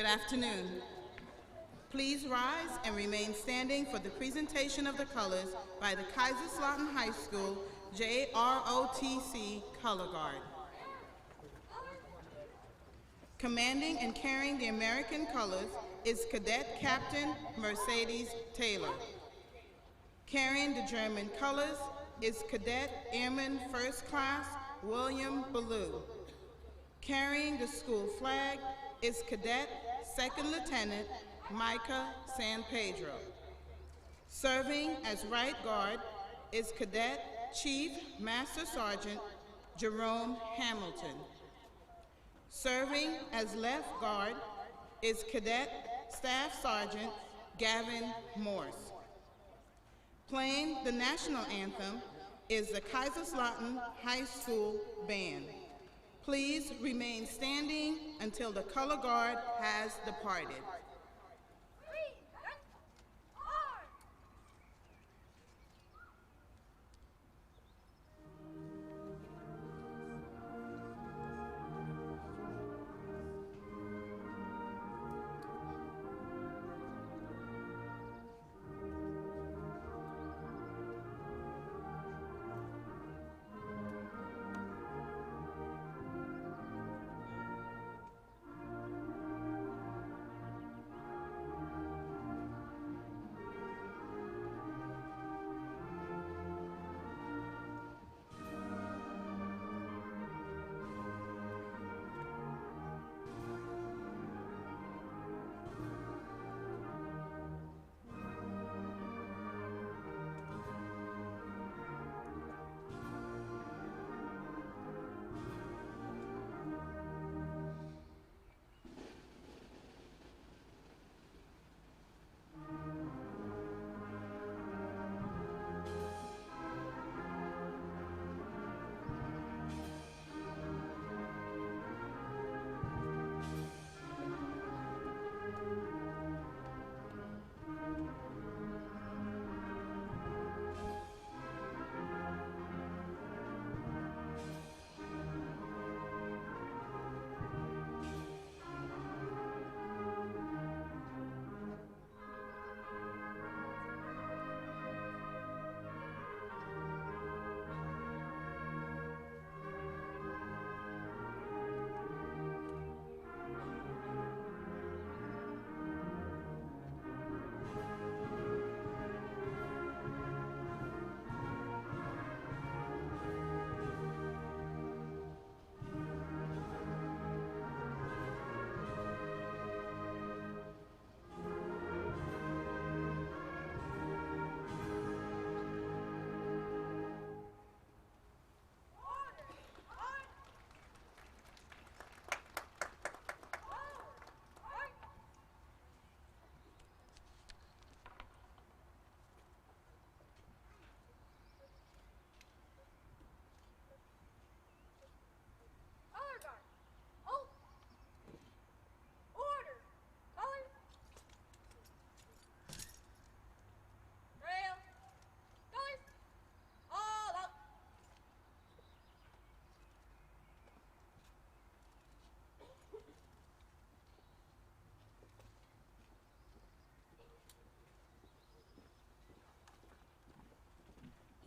afternoon. Please rise and remain standing for the presentation of the colors by the Kaiserslautern High School JROTC Color Guard. Commanding and carrying the American colors is Cadet Captain Mercedes Taylor. Carrying the German colors is Cadet Airman First Class William Ballou. Carrying the school flag is Cadet Second Lieutenant Micah San Pedro. Serving as right guard is Cadet Chief Master Sergeant Jerome Hamilton. Serving as left guard is Cadet Staff Sergeant Gavin Morse. Playing the national anthem is the Kaiserslautern High School Band. Please remain standing until the color guard has departed.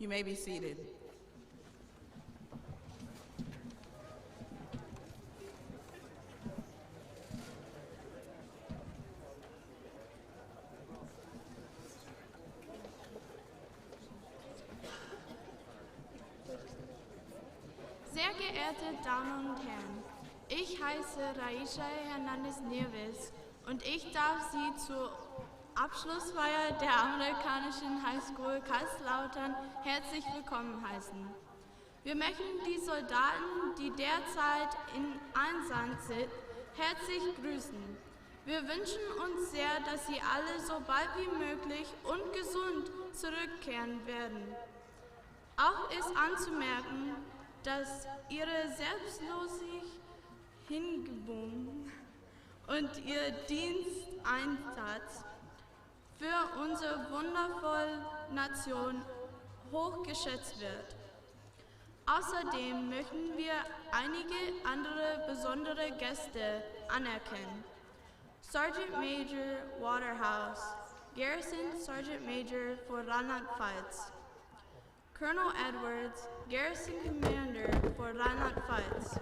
You may be seated. Sehr geehrte Damen und Herren, ich heiße Raisha Hernandez Nieves und ich darf Sie zur Abschlussfeier der amerikanischen High School Kaiserslautern herzlich willkommen heißen. Wir möchten die Soldaten, die derzeit in Einsatz sind, herzlich grüßen. Wir wünschen uns sehr, dass sie alle so bald wie möglich und gesund zurückkehren werden. Auch ist anzumerken, dass ihre selbstlose Hingebung und ihr Diensteinsatz für unsere wundervolle Nation hochgeschätzt wird. Außerdem möchten wir einige andere besondere Gäste anerkennen. Sergeant Major Waterhouse, Garrison Sergeant Major for Rheinland-Pfalz. Colonel Edwards, Garrison Commander for Rheinland-Pfalz.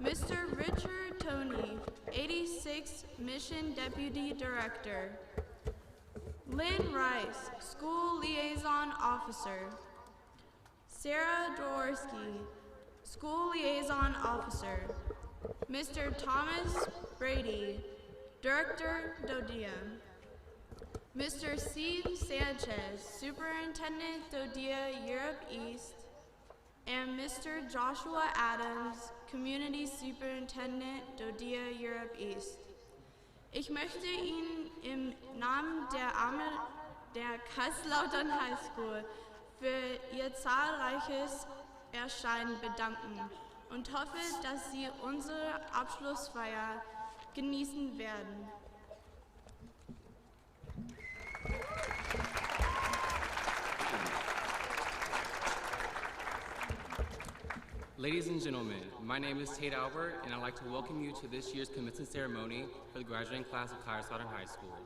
Mr. Richard Toney, 86th Mission Deputy Director. Lynn Rice, School Liaison Officer. Sarah Dworsky, School Liaison Officer. Mr. Thomas Brady, Director Dodea. Mr. Steve Sanchez, Superintendent Dodea Europe East, and Mr. Joshua Adams, Community Superintendent Dodea Europe East. Ich möchte Ihnen im Namen der Kaiserslautern High School für Ihr zahlreiches Erscheinen bedanken und hoffe, dass Sie unsere Abschlussfeier genießen werden. Ladies and gentlemen, my name is Tate Albert, and I'd like to welcome you to this year's commencement ceremony for the graduating class of Kaiserslautern High School.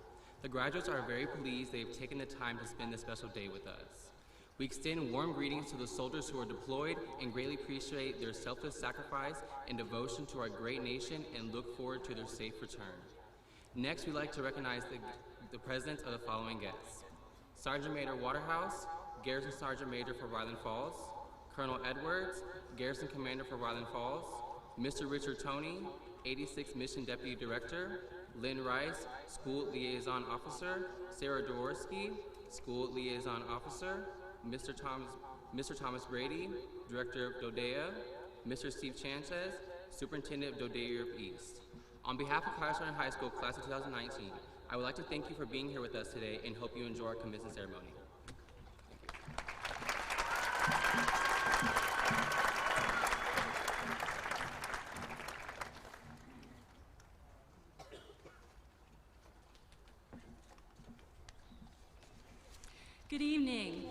The graduates are very pleased they've taken the time to spend this special day with us. We extend warm greetings to the soldiers who are deployed and greatly appreciate their selfless sacrifice and devotion to our great nation and look forward to their safe return. Next, we'd like to recognize the presence of the following guests. Sergeant Major Waterhouse, Garrison Sergeant Major for Ryland Falls, Colonel Edwards, Garrison Commander for Ryland Falls, Mr. Richard Toney, 86th Mission Deputy Director, Lynn Rice, School Liaison Officer, Sarah Dworsky, School Liaison Officer, Mr. Thomas Brady, Director of Dodea, Mr. Steve Sanchez, Superintendent of Dodea Europe East. On behalf of Kaiserslautern High School Class of 2019, I would like to thank you for being here with us today and hope you enjoy our commencement ceremony. Good evening.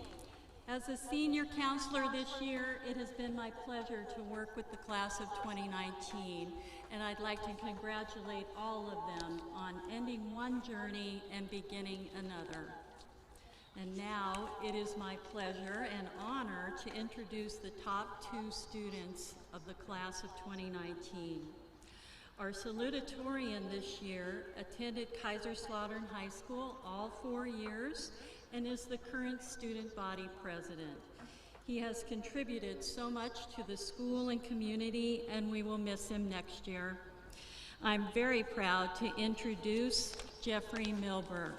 As a senior counselor this year, it has been my pleasure to work with the class of 2019, and I'd like to congratulate all of them on ending one journey and beginning another. And now it is my pleasure and honor to introduce the top 2 students of the class of 2019. Our salutatorian this year attended Kaiserslautern High School all 4 years and is the current student body president. He has contributed so much to the school and community, and we will miss him next year. I'm very proud to introduce Jeffrey Milberg.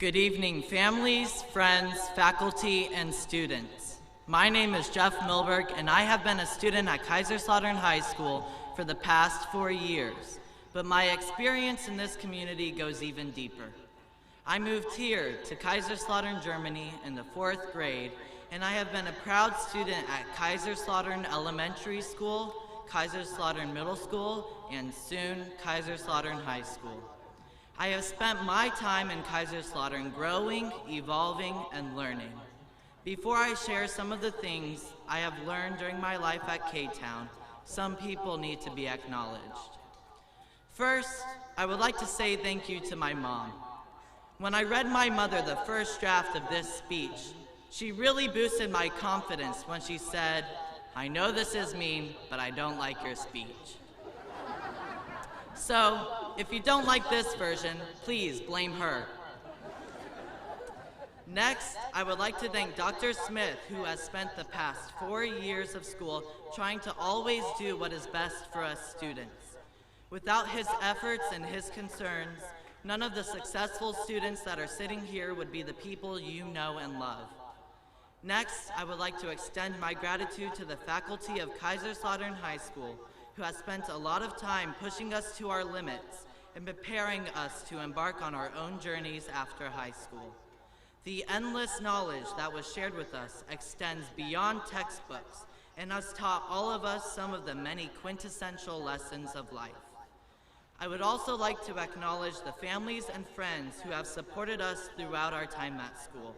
Good evening, families, friends, faculty, and students. My name is Jeff Milberg, and I have been a student at Kaiserslautern High School for the past 4 years, but my experience in this community goes even deeper. I moved here to Kaiserslautern, Germany in the 4th grade, and I have been a proud student at Kaiserslautern Elementary School, Kaiserslautern Middle School, and soon Kaiserslautern High School. I have spent my time in Kaiserslautern growing, evolving, and learning. Before I share some of the things I have learned during my life at K-Town, some people need to be acknowledged. First, I would like to say thank you to my mom. When I read my mother the first draft of this speech, she really boosted my confidence when she said, "I know this is mean, but I don't like your speech." So, if you don't like this version, please blame her. Next, I would like to thank Dr. Smith, who has spent the past 4 years of school trying to always do what is best for us students. Without his efforts and his concerns, none of the successful students that are sitting here would be the people you know and love. Next, I would like to extend my gratitude to the faculty of Kaiserslautern High School, who has spent a lot of time pushing us to our limits and preparing us to embark on our own journeys after high school. The endless knowledge that was shared with us extends beyond textbooks and has taught all of us some of the many quintessential lessons of life. I would also like to acknowledge the families and friends who have supported us throughout our time at school.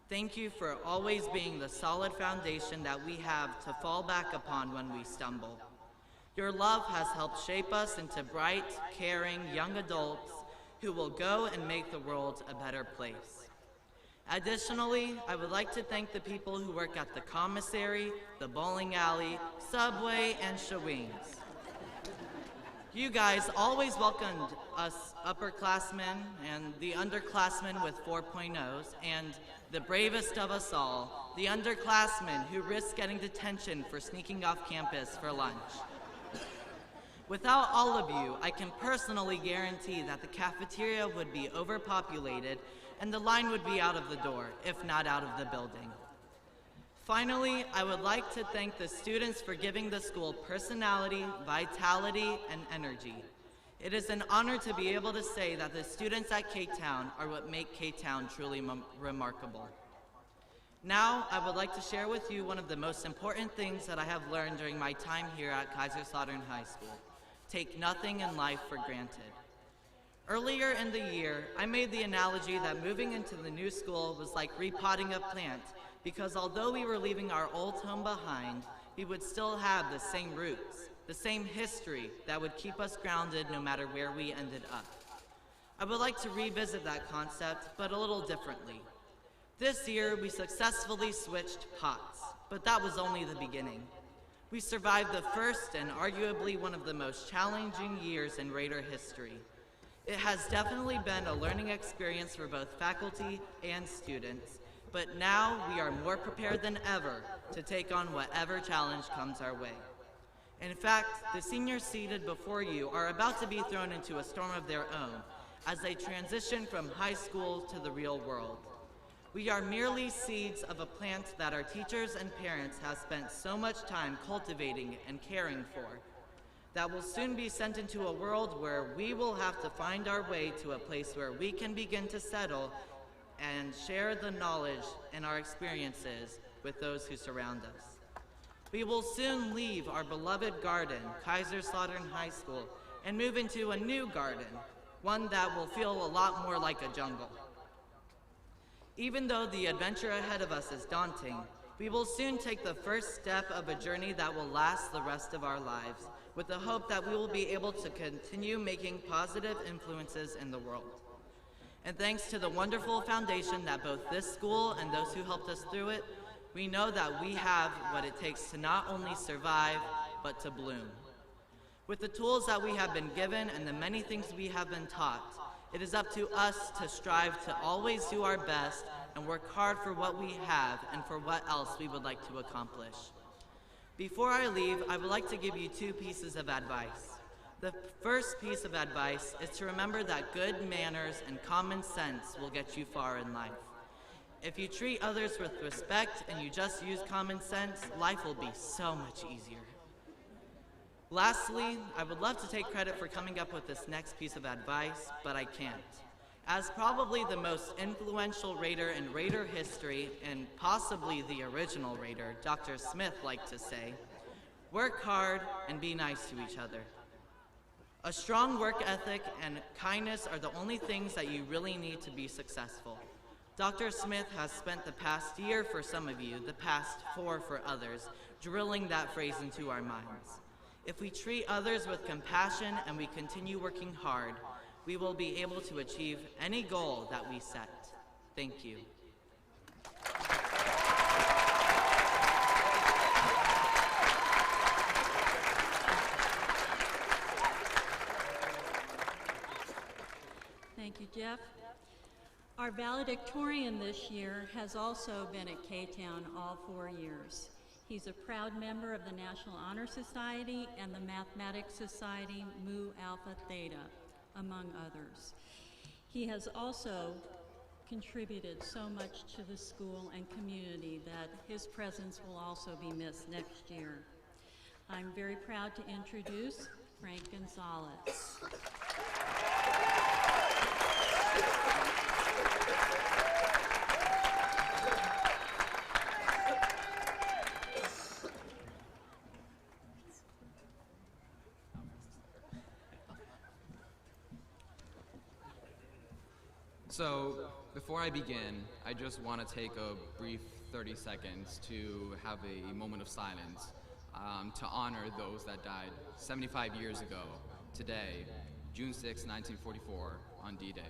Thank you for always being the solid foundation that we have to fall back upon when we stumble. Your love has helped shape us into bright, caring young adults who will go and make the world a better place. Additionally, I would like to thank the people who work at the commissary, the bowling alley, Subway, and Shaween's. You guys always welcomed us upperclassmen and the underclassmen with 4.0s, and the bravest of us all, the underclassmen who risked getting detention for sneaking off campus for lunch. Without all of you, I can personally guarantee that the cafeteria would be overpopulated and the line would be out of the door, if not out of the building. Finally, I would like to thank the students for giving the school personality, vitality, and energy. It is an honor to be able to say that the students at K-Town are what make K-Town truly remarkable. Now, I would like to share with you one of the most important things that I have learned during my time here at Kaiserslautern High School. Take nothing in life for granted. Earlier in the year, I made the analogy that moving into the new school was like repotting a plant, because although we were leaving our old home behind, we would still have the same roots, the same history that would keep us grounded no matter where we ended up. I would like to revisit that concept, but a little differently. This year, we successfully switched pots, but that was only the beginning. We survived the first and arguably one of the most challenging years in Raider history. It has definitely been a learning experience for both faculty and students, but now we are more prepared than ever to take on whatever challenge comes our way. In fact, the seniors seated before you are about to be thrown into a storm of their own as they transition from high school to the real world. We are merely seeds of a plant that our teachers and parents have spent so much time cultivating and caring for, that will soon be sent into a world where we will have to find our way to a place where we can begin to settle and share the knowledge and our experiences with those who surround us. We will soon leave our beloved garden, Kaiserslautern High School, and move into a new garden, one that will feel a lot more like a jungle. Even though the adventure ahead of us is daunting, we will soon take the first step of a journey that will last the rest of our lives, with the hope that we will be able to continue making positive influences in the world. And thanks to the wonderful foundation that both this school and those who helped us through it, we know that we have what it takes to not only survive, but to bloom. With the tools that we have been given and the many things we have been taught, it is up to us to strive to always do our best and work hard for what we have and for what else we would like to accomplish. Before I leave, I would like to give you two pieces of advice. The first piece of advice is to remember that good manners and common sense will get you far in life. If you treat others with respect and you just use common sense, life will be so much easier. Lastly, I would love to take credit for coming up with this next piece of advice, but I can't. As probably the most influential Raider in Raider history, and possibly the original Raider, Dr. Smith liked to say, work hard and be nice to each other. A strong work ethic and kindness are the only things that you really need to be successful. Dr. Smith has spent the past year for some of you, the past 4 for others, drilling that phrase into our minds. If we treat others with compassion and we continue working hard, we will be able to achieve any goal that we set. Thank you. Thank you, Jeff. Our valedictorian this year has also been at K-Town all 4 years. He's a proud member of the National Honor Society and the Mathematics Society Mu Alpha Theta, among others. He has also contributed so much to the school and community that his presence will also be missed next year. I'm very proud to introduce Frank Gonzalez. So, before I begin, I just want to take a brief 30 seconds to have a moment of silence to honor those that died 75 years ago today, June 6, 1944, on D-Day.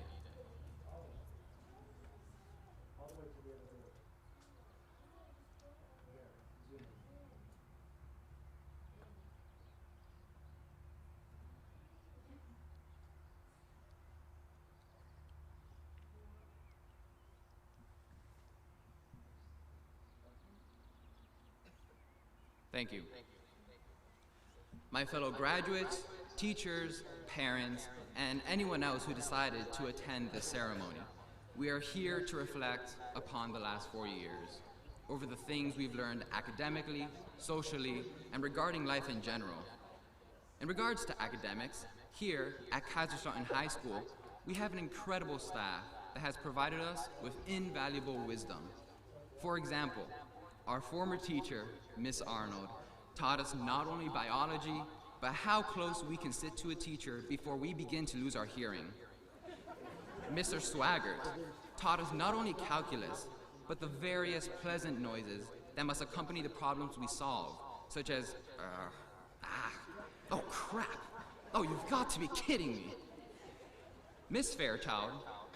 Thank you. My fellow graduates, teachers, parents, and anyone else who decided to attend this ceremony, we are here to reflect upon the last 4 years, over the things we've learned academically, socially, and regarding life in general. In regards to academics, here at Kaiserslautern High School, we have an incredible staff that has provided us with invaluable wisdom. For example, our former teacher, Miss Arnold, taught us not only biology, but how close we can sit to a teacher before we begin to lose our hearing. Mr. Swaggart taught us not only calculus, but the various pleasant noises that must accompany the problems we solve, such as, oh crap, oh you've got to be kidding me. Miss Fairchild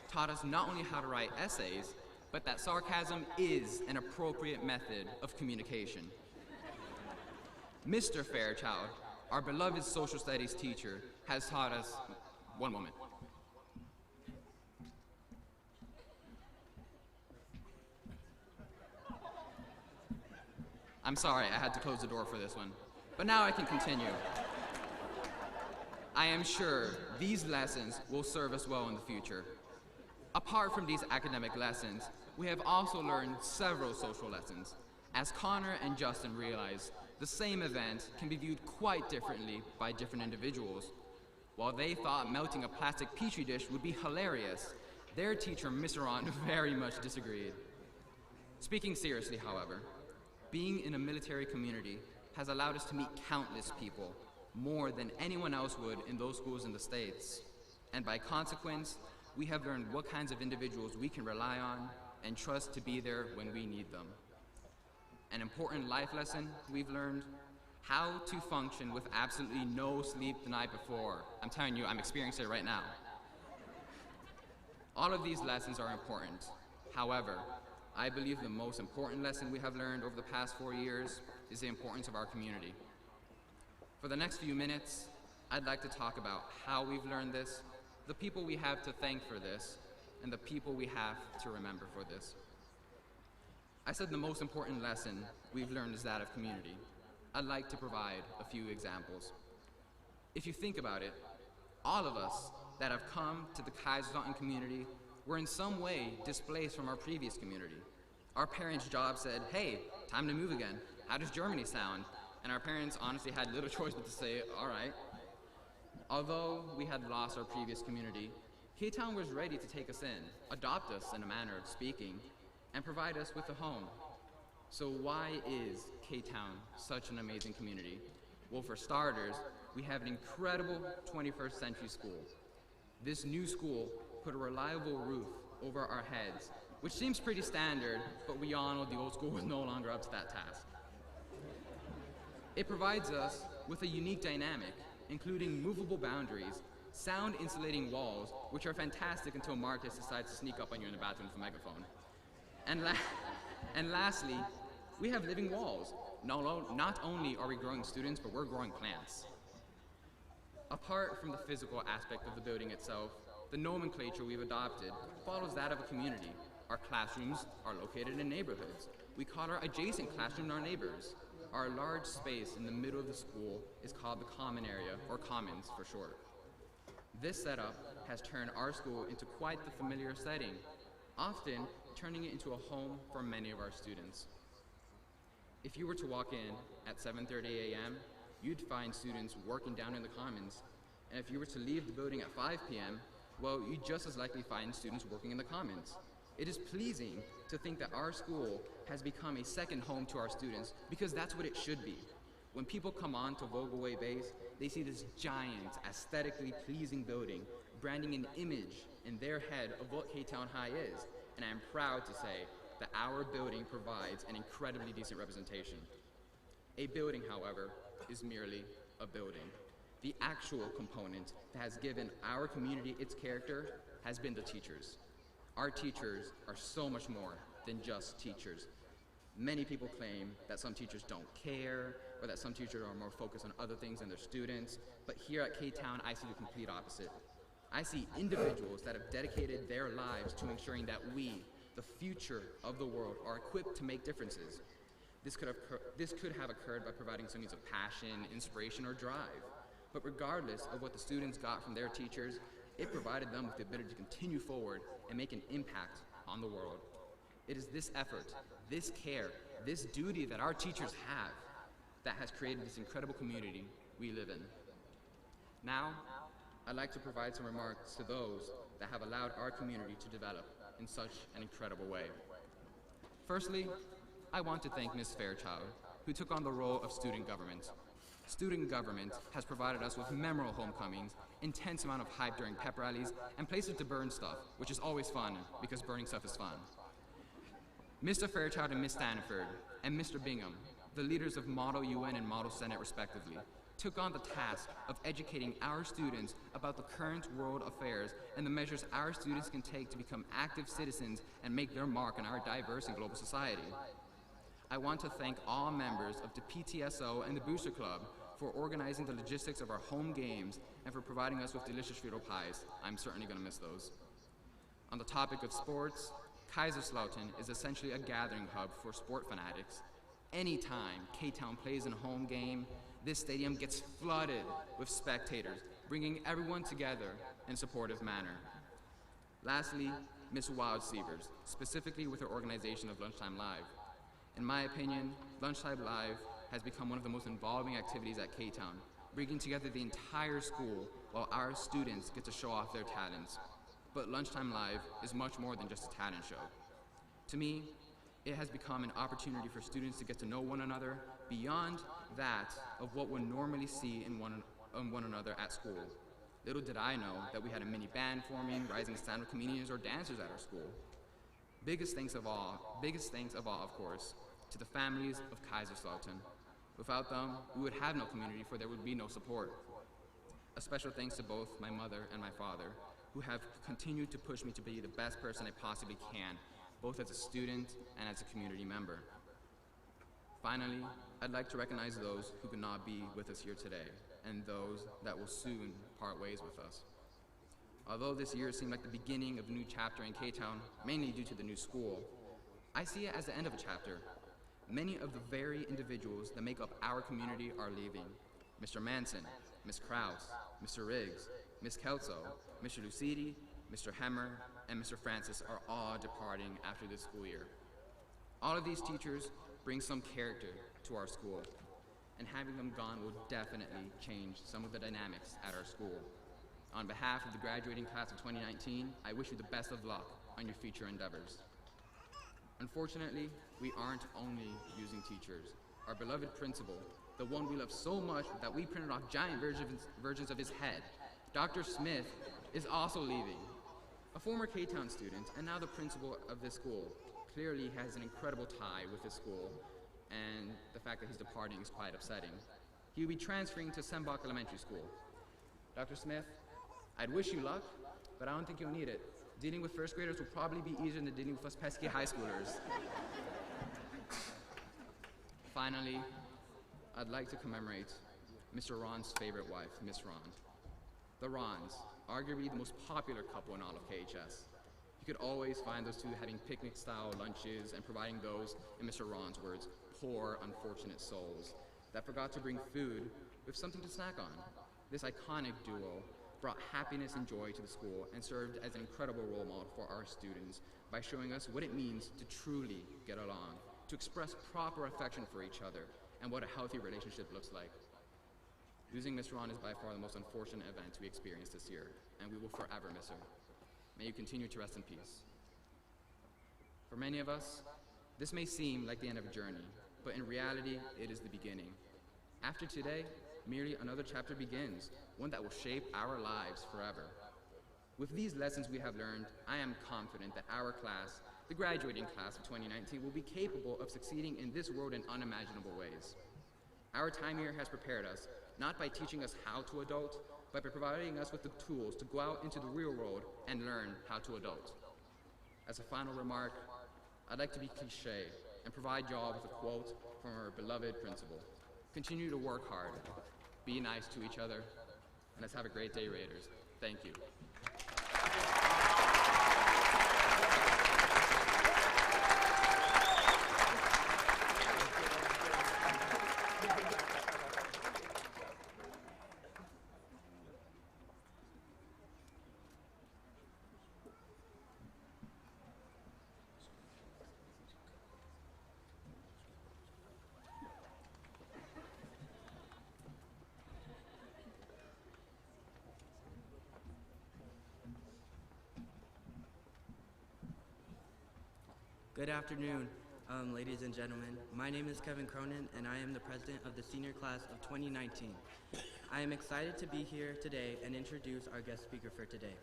taught us not only how to write essays, but that sarcasm is an appropriate method of communication. Mr. Fairchild, our beloved social studies teacher, has taught us, one moment. I'm sorry, I had to close the door for this one, but now I can continue. I am sure these lessons will serve us well in the future. Apart from these academic lessons, we have also learned several social lessons. As Connor and Justin realized, the same event can be viewed quite differently by different individuals. While they thought melting a plastic petri dish would be hilarious, their teacher, Miss Aron, very much disagreed. Speaking seriously, however, being in a military community has allowed us to meet countless people, more than anyone else would in those schools in the States. And by consequence, we have learned what kinds of individuals we can rely on and trust to be there when we need them. An important life lesson we've learned: how to function with absolutely no sleep the night before. I'm telling you, I'm experiencing it right now. All of these lessons are important. However, I believe the most important lesson we have learned over the past 4 years is the importance of our community. For the next few minutes, I'd like to talk about how we've learned this, the people we have to thank for this, and the people we have to remember for this. I said the most important lesson we've learned is that of community. I'd like to provide a few examples. If you think about it, all of us that have come to the Kaiserslautern community were in some way displaced from our previous community. Our parents' job said, hey, time to move again. How does Germany sound? And our parents honestly had little choice but to say, all right. Although we had lost our previous community, K-Town was ready to take us in, adopt us in a manner of speaking, and provide us with a home. So why is K-Town such an amazing community? Well, for starters, we have an incredible 21st century school. This new school put a reliable roof over our heads, which seems pretty standard, but we all know the old school was no longer up to that task. It provides us with a unique dynamic, including movable boundaries, sound insulating walls, which are fantastic until Marcus decides to sneak up on you in the bathroom with a megaphone. And lastly, we have living walls. Not only are we growing students, but we're growing plants. Apart from the physical aspect of the building itself, the nomenclature we've adopted follows that of a community. Our classrooms are located in neighborhoods. We call our adjacent classroom our neighbors. Our large space in the middle of the school is called the common area, or commons for short. This setup has turned our school into quite the familiar setting, often turning it into a home for many of our students. If you were to walk in at 7:30 a.m., you'd find students working down in the commons. And if you were to leave the building at 5 p.m., well, you'd just as likely find students working in the commons. It is pleasing to think that our school has become a second home to our students, because that's what it should be. When people come on to Vogelway Base, they see this giant, aesthetically pleasing building, branding an image in their head of what K-Town High is, and I'm proud to say that our building provides an incredibly decent representation. A building, however, is merely a building. The actual component that has given our community its character has been the teachers. Our teachers are so much more than just teachers. Many people claim that some teachers don't care, or that some teachers are more focused on other things than their students, but here at K-Town, I see the complete opposite. I see individuals that have dedicated their lives to ensuring that we, the future of the world, are equipped to make differences. This could have occurred by providing some means of passion, inspiration, or drive. But regardless of what the students got from their teachers, it provided them with the ability to continue forward and make an impact on the world. It is this effort, this care, this duty that our teachers have that has created this incredible community we live in. Now, I'd like to provide some remarks to those that have allowed our community to develop in such an incredible way. Firstly, I want to thank Ms. Fairchild, who took on the role of student government. Student government has provided us with memorable homecomings, intense amount of hype during pep rallies, and places to burn stuff, which is always fun because burning stuff is fun. Mr. Fairchild and Ms. Stanford and Mr. Bingham, the leaders of Model UN and Model Senate respectively, took on the task of educating our students about the current world affairs and the measures our students can take to become active citizens and make their mark in our diverse and global society. I want to thank all members of the PTSO and the Booster Club for organizing the logistics of our home games and for providing us with delicious Frito pies. I'm certainly going to miss those. On the topic of sports, Kaiserslautern is essentially a gathering hub for sport fanatics. Anytime K-Town plays in a home game, this stadium gets flooded with spectators, bringing everyone together in a supportive manner. Lastly, Ms. Wild-Sievers, specifically with her organization of Lunchtime Live. In my opinion, Lunchtime Live has become one of the most involving activities at K-Town, bringing together the entire school while our students get to show off their talents. But Lunchtime Live is much more than just a talent show. To me, it has become an opportunity for students to get to know one another beyond that of what one normally see in one another at school. Little did I know that we had a mini band forming, rising stand-up comedians or dancers at our school. Biggest thanks of all, of course, to the families of Kaiserslautern. Without them, we would have no community, for there would be no support. A special thanks to both my mother and my father, who have continued to push me to be the best person I possibly can, both as a student and as a community member. Finally, I'd like to recognize those who could not be with us here today, and those that will soon part ways with us. Although this year seemed like the beginning of a new chapter in K-Town, mainly due to the new school, I see it as the end of a chapter. Many of the very individuals that make up our community are leaving. Mr. Manson, Ms. Krause, Mr. Riggs, Ms. Kelso, Mr. Lucidi, Mr. Hemmer, and Mr. Francis are all departing after this school year. All of these teachers bring some character to our school, and having them gone will definitely change some of the dynamics at our school. On behalf of the graduating class of 2019, I wish you the best of luck on your future endeavors. Unfortunately, we aren't only using teachers. Our beloved principal, the one we love so much that we printed off giant versions of his head, Dr. Smith, is also leaving. A former K-Town student and now the principal of this school, clearly has an incredible tie with this school, and the fact that he's departing is quite upsetting. He will be transferring to Sembach Elementary School. Dr. Smith, I'd wish you luck, but I don't think you'll need it. Dealing with first graders will probably be easier than dealing with us pesky high schoolers. Finally, I'd like to commemorate Mr. Ron's favorite wife, Miss Ron. The Rons, arguably the most popular couple in all of KHS. You could always find those two having picnic-style lunches and providing those, in Mr. Ron's words, poor, unfortunate souls that forgot to bring food with something to snack on. This iconic duo brought happiness and joy to the school and served as an incredible role model for our students by showing us what it means to truly get along, to express proper affection for each other, and what a healthy relationship looks like. Losing Miss Ron is by far the most unfortunate event we experienced this year, and we will forever miss her. May you continue to rest in peace. For many of us, this may seem like the end of a journey, but in reality, it is the beginning. After today, merely another chapter begins, one that will shape our lives forever. With these lessons we have learned, I am confident that our class, the graduating class of 2019, will be capable of succeeding in this world in unimaginable ways. Our time here has prepared us, not by teaching us how to adult, but by providing us with the tools to go out into the real world and learn how to adult. As a final remark, I'd like to be cliché and provide y'all with a quote from our beloved principal. Continue to work hard, be nice to each other, and let's have a great day, Raiders. Thank you. Good afternoon, ladies and gentlemen. My name is Kevin Cronin, and I am the president of the senior class of 2019. I am excited to be here today and introduce our guest speaker for today.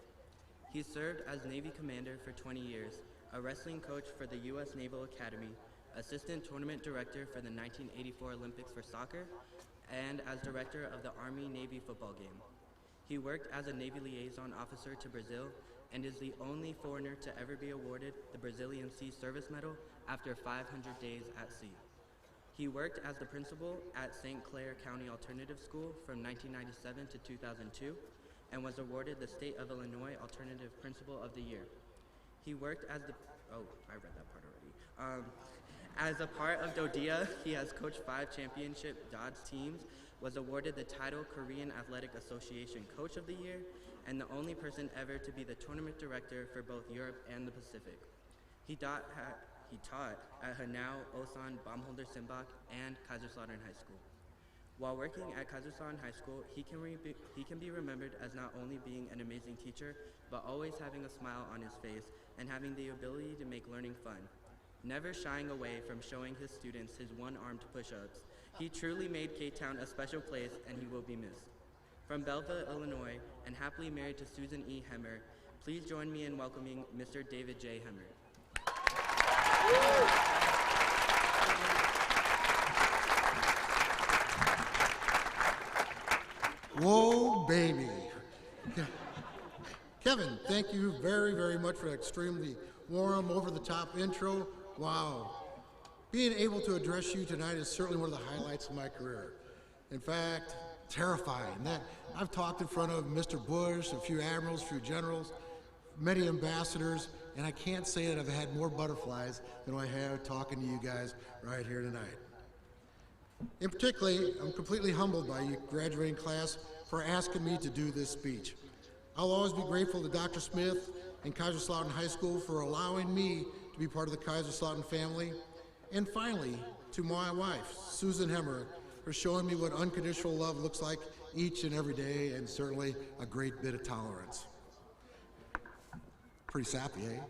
He served as Navy commander for 20 years, a wrestling coach for the U.S. Naval Academy, assistant tournament director for the 1984 Olympics for soccer, and as director of the Army-Navy football game. He worked as a Navy liaison officer to Brazil and is the only foreigner to ever be awarded the Brazilian Sea Service Medal after 500 days at sea. He worked as the principal at St. Clair County Alternative School from 1997 to 2002 and was awarded the State of Illinois Alternative Principal of the Year. He worked as the, I read that part already. As a part of DODEA, he has coached 5 championship Dodge teams, was awarded the title Korean Athletic Association Coach of the Year, and the only person ever to be the tournament director for both Europe and the Pacific. He taught at Hanau, Osan, Baumholder Simbach, and Kaiserslautern High School. While working at Kaiserslautern High School, he can be remembered as not only being an amazing teacher, but always having a smile on his face and having the ability to make learning fun. Never shying away from showing his students his one-armed push-ups, he truly made K-Town a special place, and he will be missed. From Belleville, Illinois, and happily married to Susan E. Hemmer, please join me in welcoming Mr. David J. Hemmer. Whoa, baby. Kevin, thank you very, very much for that extremely warm, over-the-top intro. Wow. Being able to address you tonight is certainly one of the highlights of my career. In fact, terrifying. I've talked in front of Mr. Bush, a few admirals, a few generals, many ambassadors, and I can't say that I've had more butterflies than I have talking to you guys right here tonight. In particular, I'm completely humbled by you, graduating class, for asking me to do this speech. I'll always be grateful to Dr. Smith and Kaiserslautern High School for allowing me to be part of the Kaiserslautern family, and finally, to my wife, Susan Hemmer, for showing me what unconditional love looks like each and every day, and certainly a great bit of tolerance. Pretty sappy, eh?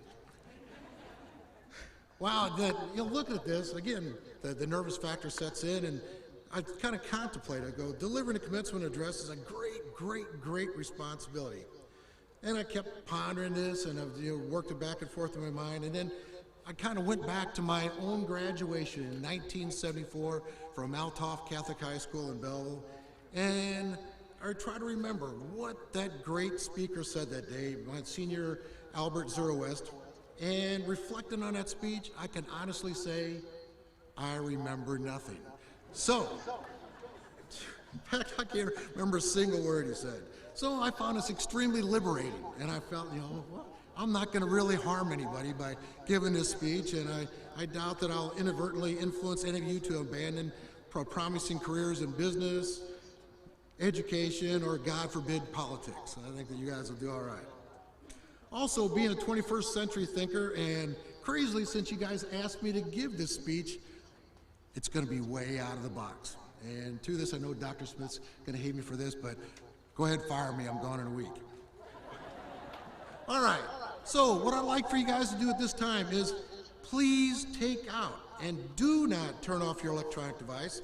Wow, look at this, again, the nervous factor sets in, and I kind of contemplate, I go, delivering a commencement address is a great responsibility. And I kept pondering this, and I've worked it back and forth in my mind, and then I kind of went back to my own graduation in 1974 from Althoff Catholic High School in Belleville, and I tried to remember what that great speaker said that day, my senior Albert Zerowest, and reflecting on that speech, I can honestly say I remember nothing. So, in fact, I can't remember a single word he said. So I found this extremely liberating, and I felt, well, I'm not going to really harm anybody by giving this speech, and I doubt that I'll inadvertently influence any of you to abandon promising careers in business, education, or God forbid, politics. I think that you guys will do all right. Also, being a 21st century thinker, and crazily, since you guys asked me to give this speech, it's going to be way out of the box. And to this, I know Dr. Smith's going to hate me for this, but go ahead, fire me. I'm gone in a week. All right. So what I'd like for you guys to do at this time is please take out and do not turn off your electronic device.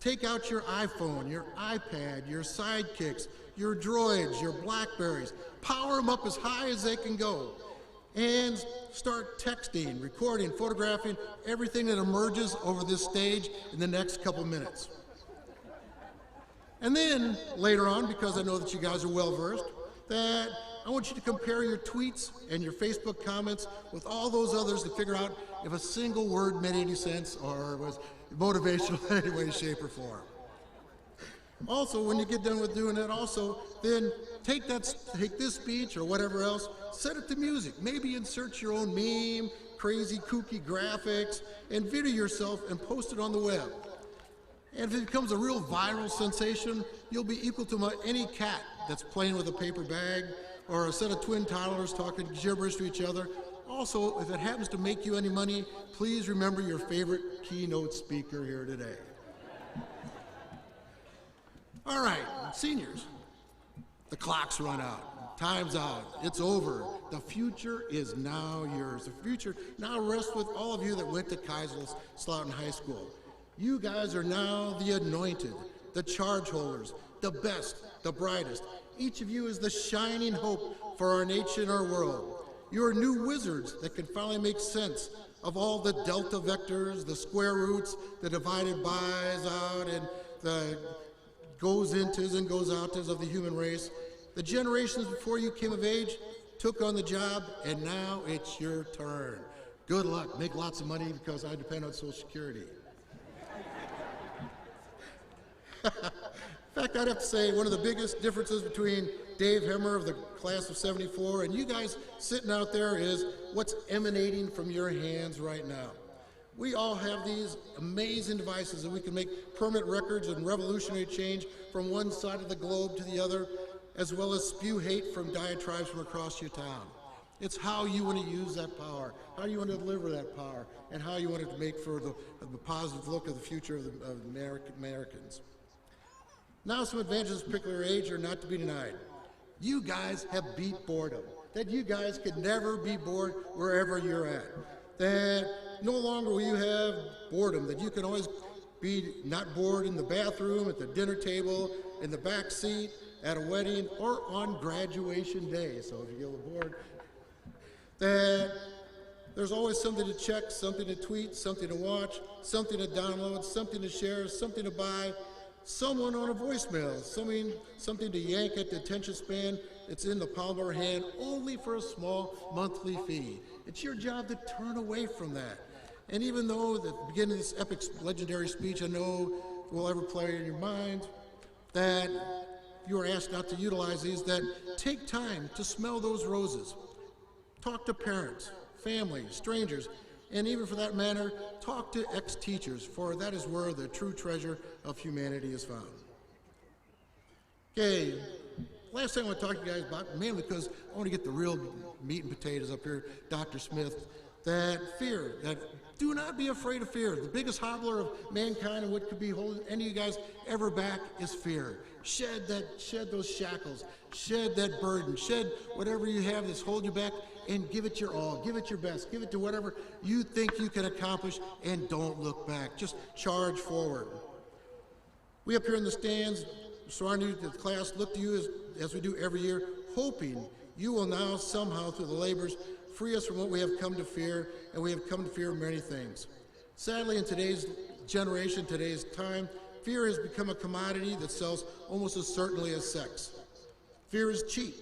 Take out your iPhone, your iPad, your sidekicks, your droids, your Blackberries. Power them up as high as they can go. And start texting, recording, photographing everything that emerges over this stage in the next couple minutes. And then later on, because I know that you guys are well versed, that I want you to compare your tweets and your Facebook comments with all those others to figure out if a single word made any sense or was motivational in any way, shape, or form. Also, when you get done with doing that, also, then take this speech or whatever else, set it to music. Maybe insert your own meme, crazy, kooky graphics, and video yourself and post it on the web. And if it becomes a real viral sensation, you'll be equal to any cat that's playing with a paper bag or a set of twin toddlers talking gibberish to each other. Also, if it happens to make you any money, please remember your favorite keynote speaker here today. All right, seniors, the clock's run out. Time's out. It's over. The future is now yours. The future now rests with all of you that went to Kaiserslautern High School. You guys are now the anointed, the charge holders, the best, the brightest. Each of you is the shining hope for our nation, our world. You are new wizards that can finally make sense of all the delta vectors, the square roots, the divided bys out, and the goes intos and goes outos of the human race. The generations before you came of age took on the job, and now it's your turn. Good luck. Make lots of money because I depend on Social Security. In fact, I'd have to say one of the biggest differences between Dave Hemmer of the class of '74 and you guys sitting out there is what's emanating from your hands right now. We all have these amazing devices that we can make permanent records and revolutionary change from one side of the globe to the other, as well as spew hate from diatribes from across your town. It's how you want to use that power, how you want to deliver that power, and how you want it to make for the positive look of the future of Americans. Now, some advantages of this particular age are not to be denied. You guys have beat boredom, that you guys could never be bored wherever you're at. That no longer will you have boredom, that you can always be not bored in the bathroom, at the dinner table, in the back seat, at a wedding, or on graduation day. So if you get bored, that there's always something to check, something to tweet, something to watch, something to download, something to share, something to buy, someone on a voicemail, something to yank at the attention span. It's in the palm of our hand only for a small monthly fee. It's your job to turn away from that. And even though at the beginning of this epic legendary speech I know will ever play in your mind, that you are asked not to utilize these, that take time to smell those roses. Talk to parents, family, strangers, and even for that matter, talk to ex-teachers, for that is where the true treasure of humanity is found. Okay, last thing I want to talk to you guys about, mainly because I want to get the real meat and potatoes up here, Dr. Smith, that fear, that do not be afraid of fear. The biggest hobbler of mankind and what could be holding any of you guys ever back is fear. Shed those shackles, shed that burden, shed whatever you have that's holding you back, and give it your all, give it your best, give it to whatever you think you can accomplish, and don't look back. Just charge forward. We up here in the stands, surrounding the class, look to you as we do every year, hoping you will now somehow, through the labors, free us from what we have come to fear, and we have come to fear many things. Sadly, in today's generation, today's time, fear has become a commodity that sells almost as certainly as sex. Fear is cheap.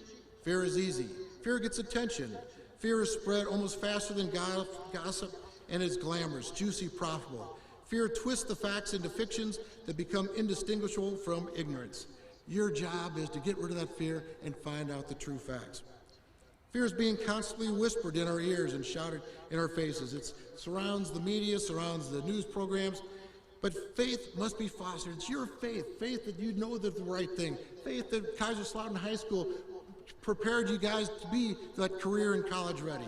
Fear is easy. Fear gets attention. Fear is spread almost faster than gossip, and is glamorous, juicy, profitable. Fear twists the facts into fictions that become indistinguishable from ignorance. Your job is to get rid of that fear and find out the true facts. Fear is being constantly whispered in our ears and shouted in our faces. It surrounds the media, surrounds the news programs, but faith must be fostered. It's your faith, faith that you know the right thing, faith that Kaiserslautern High School prepared you guys to be that career and college ready,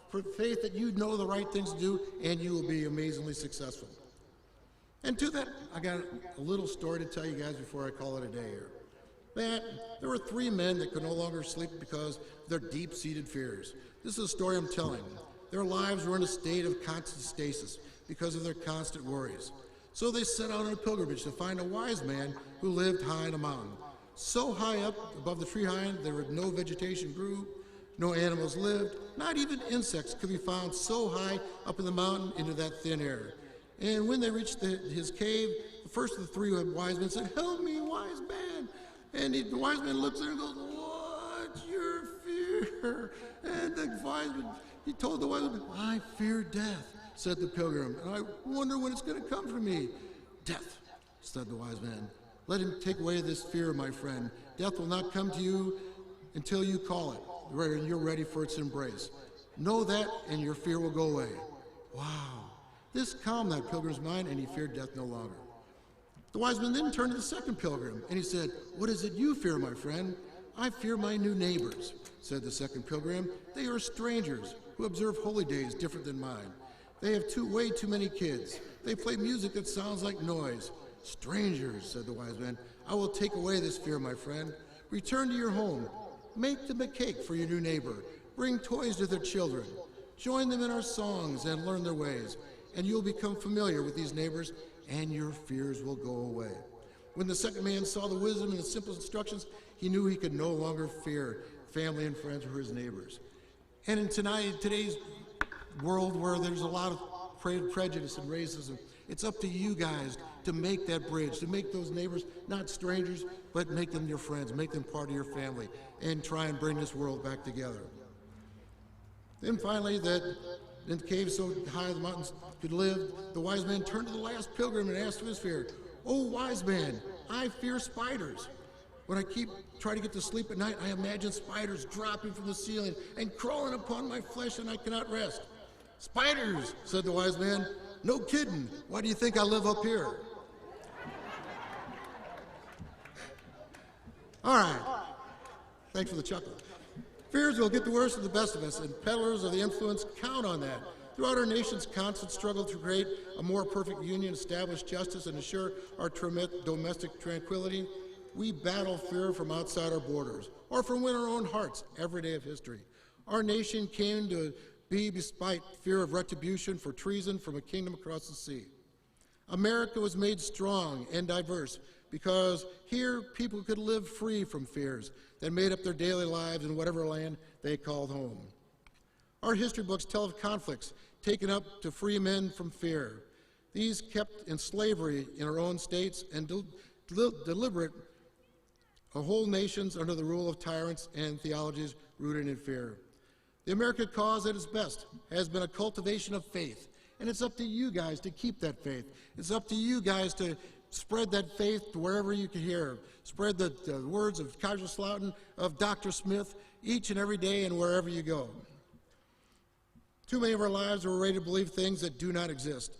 for faith that you know the right things to do and you will be amazingly successful. And to that, I got a little story to tell you guys before I call it a day here. That there were 3 men that could no longer sleep because of their deep-seated fears. This is a story I'm telling. Their lives were in a state of constant stasis because of their constant worries. So they set out on a pilgrimage to find a wise man who lived high in a mountain. So high up above the tree line, there was no vegetation grew, no animals lived, not even insects could be found so high up in the mountain into that thin air. And when they reached his cave, the first of the three wise men said, "Help me, wise man." And the wise man looks there and goes, "What's your fear?" And the wise man, he told the wise man, "I fear death," said the pilgrim, "and I wonder when it's going to come for me." "Death," said the wise man. "Let him take away this fear, my friend. Death will not come to you until you call it, and you're ready for its embrace. Know that, and your fear will go away." Wow. This calmed that pilgrim's mind, and he feared death no longer. The wise man then turned to the second pilgrim, and he said, "What is it you fear, my friend?" "I fear my new neighbors," said the second pilgrim. "They are strangers who observe holy days different than mine. They have way too many kids. They play music that sounds like noise." "Strangers," said the wise man, "I will take away this fear, my friend. Return to your home. Make them a cake for your new neighbor. Bring toys to their children. Join them in our songs and learn their ways, and you'll become familiar with these neighbors, and your fears will go away." When the second man saw the wisdom and the simple instructions, he knew he could no longer fear family and friends who were his neighbors. And in today's world where there's a lot of prejudice and racism, it's up to you guys to make that bridge, to make those neighbors not strangers, but make them your friends, make them part of your family, and try and bring this world back together. Then finally, that in the cave so high the mountains could live, the wise man turned to the last pilgrim and asked of his fear, "Oh, wise man, I fear spiders. When I try to get to sleep at night, I imagine spiders dropping from the ceiling and crawling upon my flesh, and I cannot rest." "Spiders," said the wise man. "No kidding. Why do you think I live up here?" All right. Thanks for the chuckle. Fears will get the worst of the best of us, and peddlers of the influence count on that. Throughout our nation's constant struggle to create a more perfect union, establish justice, and assure our domestic tranquility, we battle fear from outside our borders, or from within our own hearts every day of history. Our nation came to be despite fear of retribution for treason from a kingdom across the sea. America was made strong and diverse because here people could live free from fears that made up their daily lives in whatever land they called home. Our history books tell of conflicts taken up to free men from fear. These kept in slavery in our own states and deliberate whole nations under the rule of tyrants and theologies rooted in fear. The American cause at its best has been a cultivation of faith, and it's up to you guys to keep that faith. It's up to you guys to spread that faith to wherever you can hear. Spread the words of Kaiserslautern, of Dr. Smith, each and every day and wherever you go. Too many of our lives are ready to believe things that do not exist.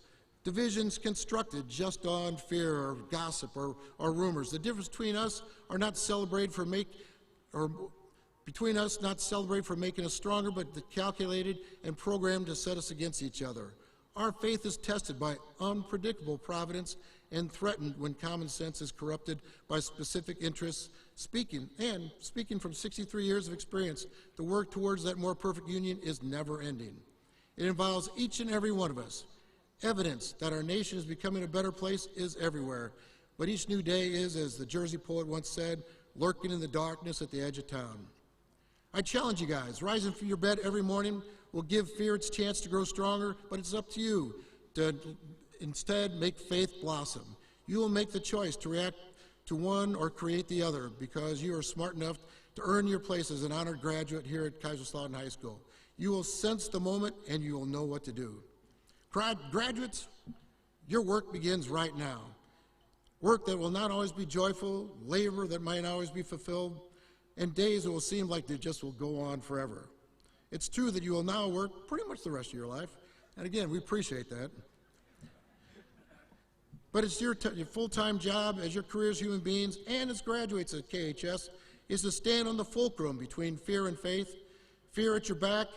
Divisions constructed just on fear or gossip or rumors. The difference between us are not celebrated for not celebrated for making us stronger, but calculated and programmed to set us against each other. Our faith is tested by unpredictable providence and threatened when common sense is corrupted by specific interests. Speaking from 63 years of experience, the work towards that more perfect union is never ending. It involves each and every one of us. Evidence that our nation is becoming a better place is everywhere, but each new day is, as the Jersey poet once said, lurking in the darkness at the edge of town. I challenge you guys, rising from your bed every morning will give fear its chance to grow stronger, but it's up to you to instead make faith blossom. You will make the choice to react to one or create the other because you are smart enough to earn your place as an honored graduate here at Kaiserslautern High School. You will sense the moment and you will know what to do. Graduates, your work begins right now. Work that will not always be joyful, labor that might not always be fulfilled, and days that will seem like they just will go on forever. It's true that you will now work pretty much the rest of your life, and again, we appreciate that. But it's your full-time job as your career as human beings and as graduates at KHS is to stand on the fulcrum between fear and faith, fear at your back,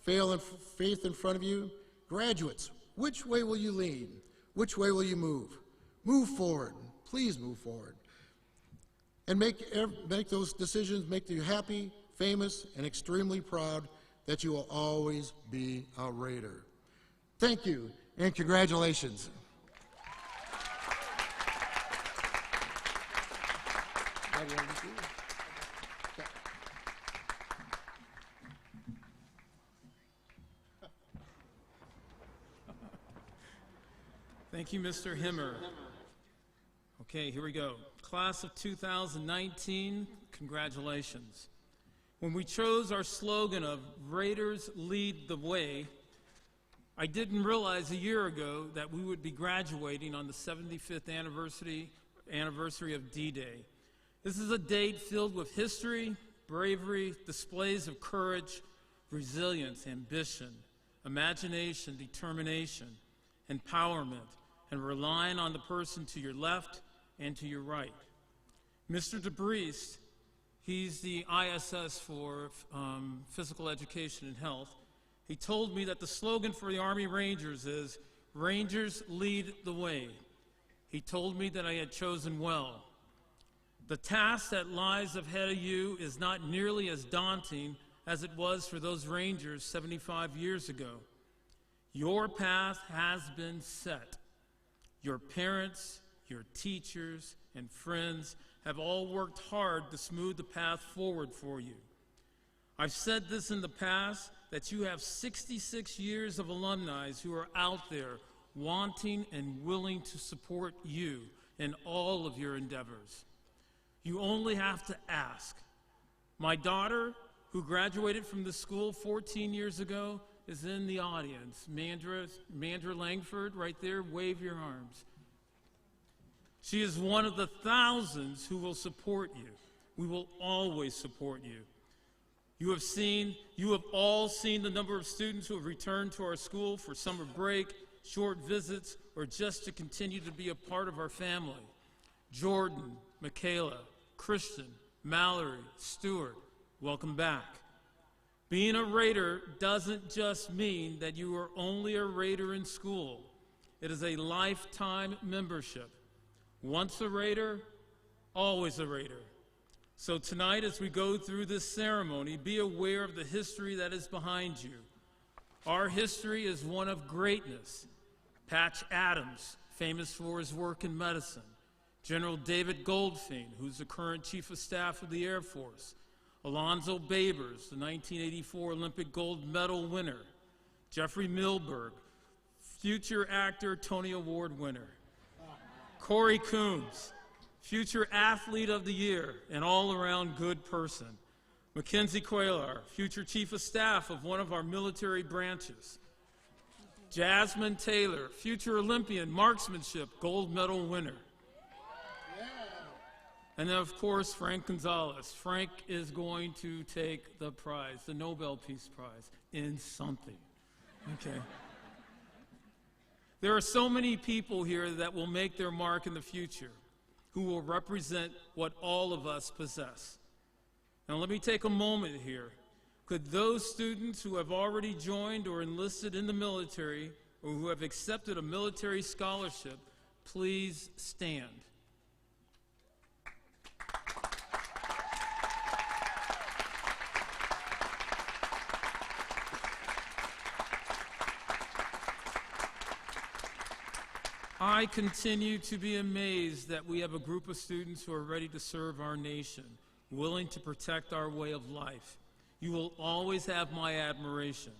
faith in front of you. Graduates, which way will you lean? Which way will you move? Move forward. Please move forward. And make those decisions, make you happy, famous, and extremely proud that you will always be a Raider. Thank you, and congratulations. slide right into you. Okay. Thank you, Mr. Himmer. Okay, here we go. Class of 2019, congratulations. When we chose our slogan of Raiders Lead the Way, I didn't realize a year ago that we would be graduating on the 75th anniversary of D-Day. This is a date filled with history, bravery, displays of courage, resilience, ambition, imagination, determination, empowerment, and relying on the person to your left and to your right. Mr. DeBriest, he's the ISS for Physical Education and Health. He told me that the slogan for the Army Rangers is, Rangers Lead the Way. He told me that I had chosen well. The task that lies ahead of you is not nearly as daunting as it was for those Rangers 75 years ago. Your path has been set. Your parents, your teachers, and friends have all worked hard to smooth the path forward for you. I've said this in the past, that you have 66 years of alumni who are out there wanting and willing to support you in all of your endeavors. You only have to ask. My daughter, who graduated from the school 14 years ago, is in the audience. Mandra Langford, right there, wave your arms. She is one of the thousands who will support you. We will always support you. You have all seen the number of students who have returned to our school for summer break, short visits, or just to continue to be a part of our family. Jordan, Michaela, Christian, Mallory, Stuart, welcome back. Being a Raider doesn't just mean that you are only a Raider in school. It is a lifetime membership. Once a Raider, always a Raider. So tonight, as we go through this ceremony, be aware of the history that is behind you. Our history is one of greatness. Patch Adams, famous for his work in medicine. General David Goldfein, who's the current Chief of Staff of the Air Force. Alonzo Babers, the 1984 Olympic gold medal winner. Jeffrey Milberg, future actor, Tony Award winner. Corey Coombs, future athlete of the year and all-around good person. Mackenzie Quaylar, future Chief of Staff of one of our military branches. Jasmine Taylor, future Olympian marksmanship gold medal winner. And then, of course, Frank Gonzalez. Frank is going to take the prize, the Nobel Peace Prize, in something. Okay. There are so many people here that will make their mark in the future, who will represent what all of us possess. Now, let me take a moment here. Could those students who have already joined or enlisted in the military or who have accepted a military scholarship please stand? I continue to be amazed that we have a group of students who are ready to serve our nation, willing to protect our way of life. You will always have my admiration.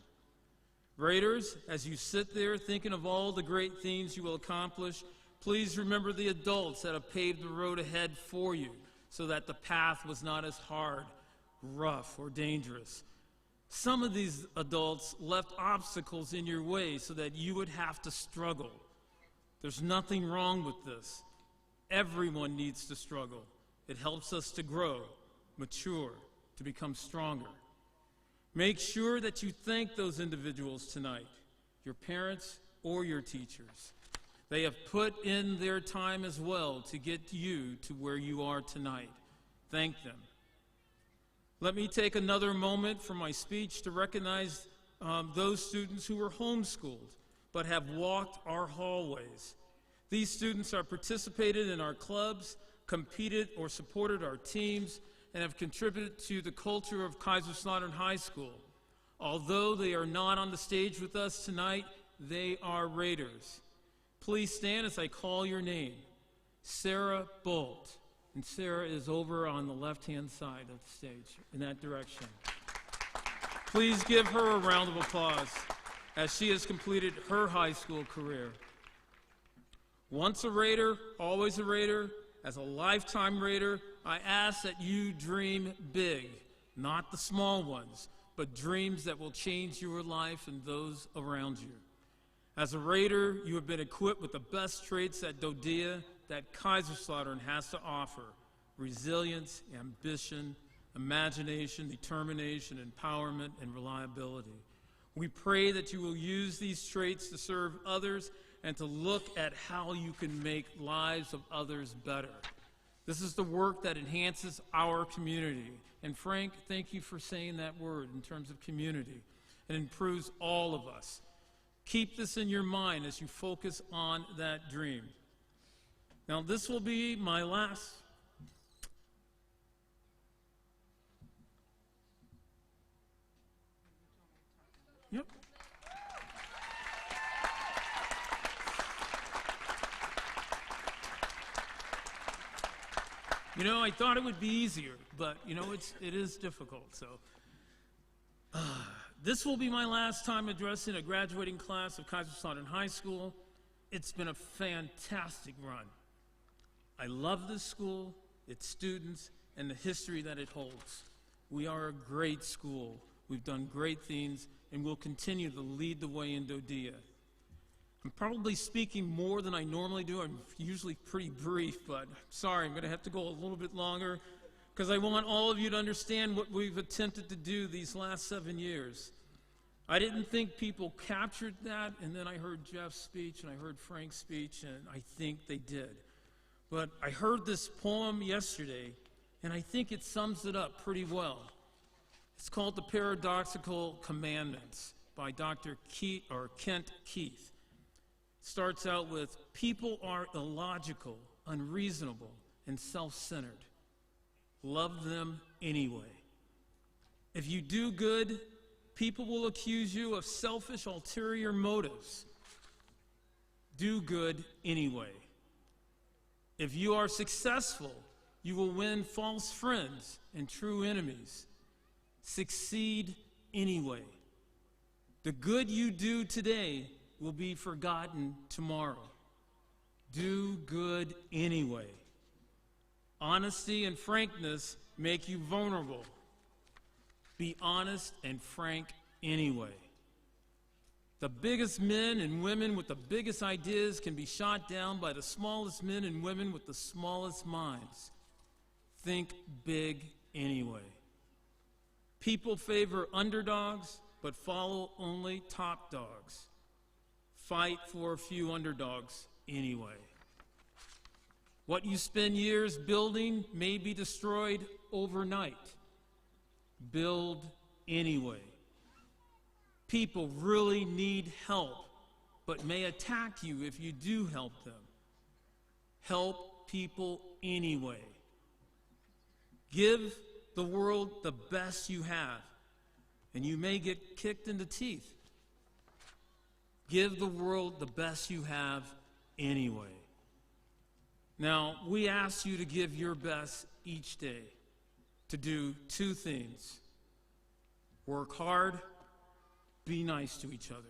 Raiders, as you sit there thinking of all the great things you will accomplish, please remember the adults that have paved the road ahead for you so that the path was not as hard, rough, or dangerous. Some of these adults left obstacles in your way so that you would have to struggle. There's nothing wrong with this. Everyone needs to struggle. It helps us to grow, mature, to become stronger. Make sure that you thank those individuals tonight, your parents or your teachers. They have put in their time as well to get you to where you are tonight. Thank them. Let me take another moment for my speech to recognize those students who were homeschooled but have walked our hallways. These students have participated in our clubs, competed or supported our teams, and have contributed to the culture of Kaiserslautern High School. Although they are not on the stage with us tonight, they are Raiders. Please stand as I call your name. Sarah Bolt, And Sarah is over on the left-hand side of the stage, in that direction. Please give her a round of applause as she has completed her high school career. Once a Raider, always a Raider. As a lifetime Raider, I ask that you dream big, not the small ones, but dreams that will change your life and those around you. As a Raider, you have been equipped with the best traits that Dodea, that Kaiserslautern has to offer: resilience, ambition, imagination, determination, empowerment, and reliability. We pray that you will use these traits to serve others and to look at how you can make lives of others better. This is the work that enhances our community. And Frank, thank you for saying that word in terms of community. It improves all of us. Keep this in your mind as you focus on that dream. Now, this will be my last. Yep. You know, I thought it would be easier, but you know, it is difficult. So, this will be my last time addressing a graduating class of Kaiserslautern High School. It's been a fantastic run. I love this school, its students, and the history that it holds. We are a great school. We've done great things, and we'll continue to lead the way in Dodea. I'm probably speaking more than I normally do. I'm usually pretty brief, but sorry, I'm going to have to go a little bit longer because I want all of you to understand what we've attempted to do these last 7 years. I didn't think people captured that, and then I heard Jeff's speech and I heard Frank's speech, and I think they did. But I heard this poem yesterday, and I think it sums it up pretty well. It's called The Paradoxical Commandments by Dr. Kent Keith. It starts out with, people are illogical, unreasonable, and self-centered. Love them anyway. If you do good, people will accuse you of selfish, ulterior motives. Do good anyway. If you are successful, you will win false friends and true enemies. Succeed anyway. The good you do today will be forgotten tomorrow. Do good anyway. Honesty and frankness make you vulnerable. Be honest and frank anyway. The biggest men and women with the biggest ideas can be shot down by the smallest men and women with the smallest minds. Think big anyway. People favor underdogs, but follow only top dogs. Fight for a few underdogs anyway. What you spend years building may be destroyed overnight. Build anyway. People really need help, but may attack you if you do help them. Help people anyway. Give the world the best you have, and you may get kicked in the teeth. Give the world the best you have anyway. Now, we ask you to give your best each day to do two things. Work hard, be nice to each other.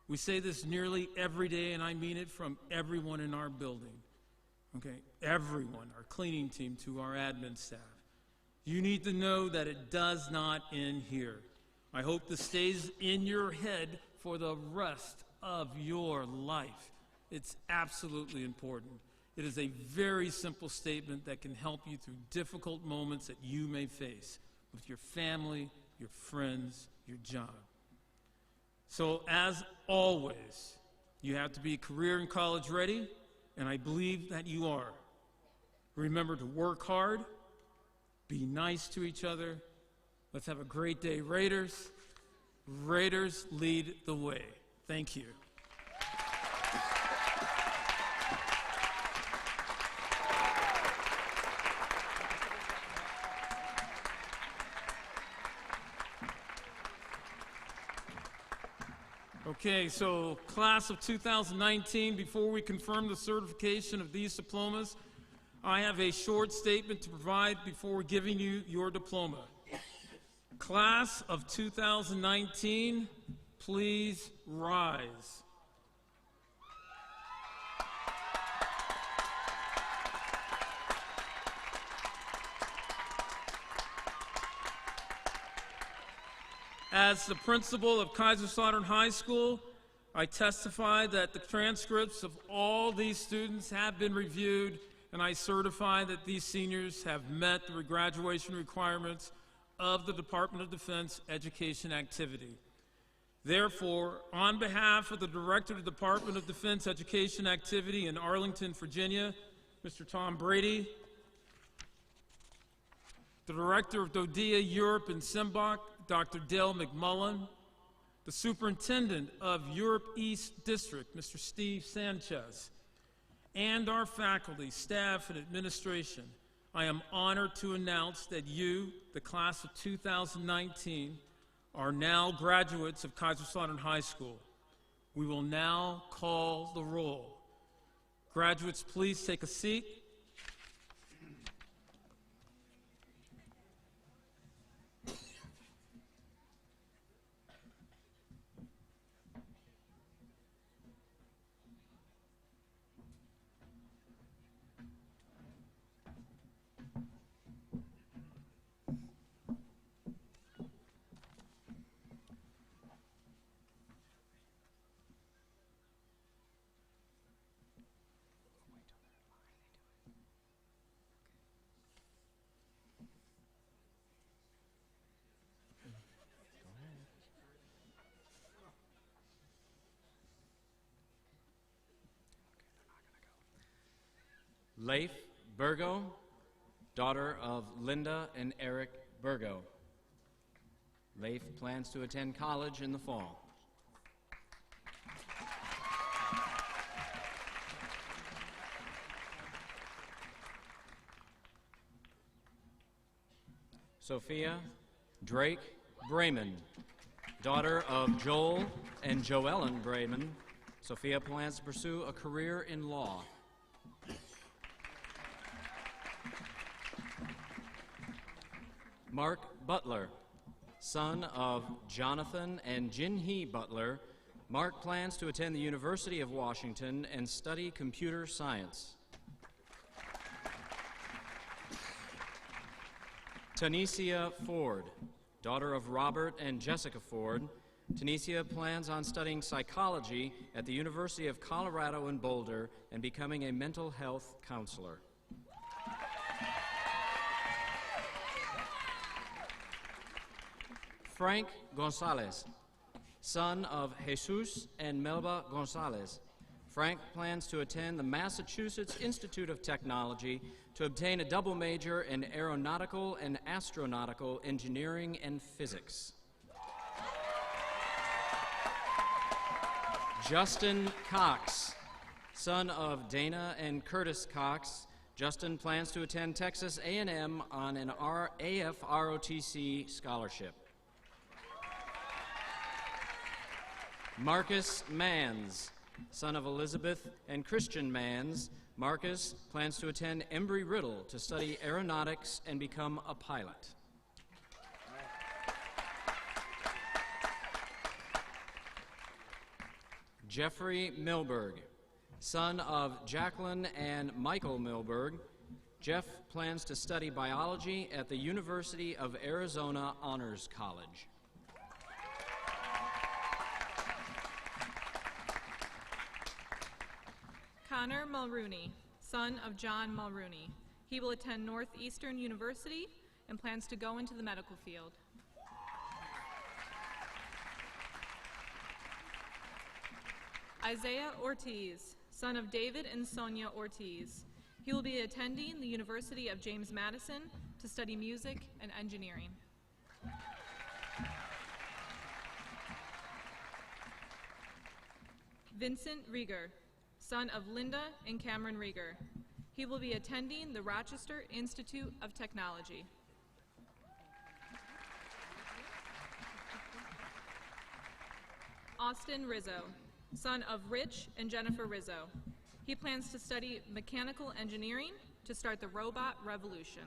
We say this nearly every day, and I mean it from everyone in our building. Okay, everyone, our cleaning team to our admin staff. You need to know that it does not end here. I hope this stays in your head for the rest of your life. It's absolutely important. It is a very simple statement that can help you through difficult moments that you may face with your family, your friends, your job. So as always, you have to be career and college ready, and I believe that you are. Remember to work hard, be nice to each other. Let's have a great day, Raiders. Raiders lead the way. Thank you. Okay, so class of 2019, before we confirm the certification of these diplomas, I have a short statement to provide before giving you your diploma. Class of 2019, please rise. As the principal of Kaiserslautern High School, I testify that the transcripts of all these students have been reviewed, and I certify that these seniors have met the graduation requirements of the Department of Defense education activity. Therefore, on behalf of the Director of the Department of Defense Education Activity in Arlington, Virginia, Mr. Tom Brady, the Director of DODEA Europe and Simbach, Dr. Dale McMullen, the Superintendent of Europe East District, Mr. Steve Sanchez, and our faculty, staff, and administration, I am honored to announce that you, the class of 2019, are now graduates of Kaiserslautern High School. We will now call the roll. Graduates, please take a seat. Leif Burgo, daughter of Linda and Eric Burgo. Leif plans to attend college in the fall. Sophia Drake Brayman, daughter of Joel and Joellen Brayman. Sophia plans to pursue a career in law. Mark Butler, son of Jonathan and Jinhee Butler. Mark plans to attend the University of Washington and study computer science. Tanisha Ford, daughter of Robert and Jessica Ford. Tanisha plans on studying psychology at the University of Colorado in Boulder and becoming a mental health counselor. Frank Gonzalez, son of Jesus and Melba Gonzalez. Frank plans to attend the Massachusetts Institute of Technology to obtain a double major in aeronautical and astronautical engineering and physics. Justin Cox, son of Dana and Curtis Cox. Justin plans to attend Texas A&M on an AFROTC scholarship. Marcus Manns, son of Elizabeth and Christian Manns. Marcus plans to attend Embry-Riddle to study aeronautics and become a pilot. Jeffrey Milberg, son of Jacqueline and Michael Milberg. Jeff plans to study biology at the University of Arizona Honors College. Connor Mulrooney, son of John Mulrooney. He will attend Northeastern University and plans to go into the medical field. Isaiah Ortiz, son of David and Sonia Ortiz. He will be attending the University of James Madison to study music and engineering. Vincent Rieger, son of Linda and Cameron Rieger. He will be attending the Rochester Institute of Technology. Austin Rizzo, son of Rich and Jennifer Rizzo. He plans to study mechanical engineering to start the robot revolution.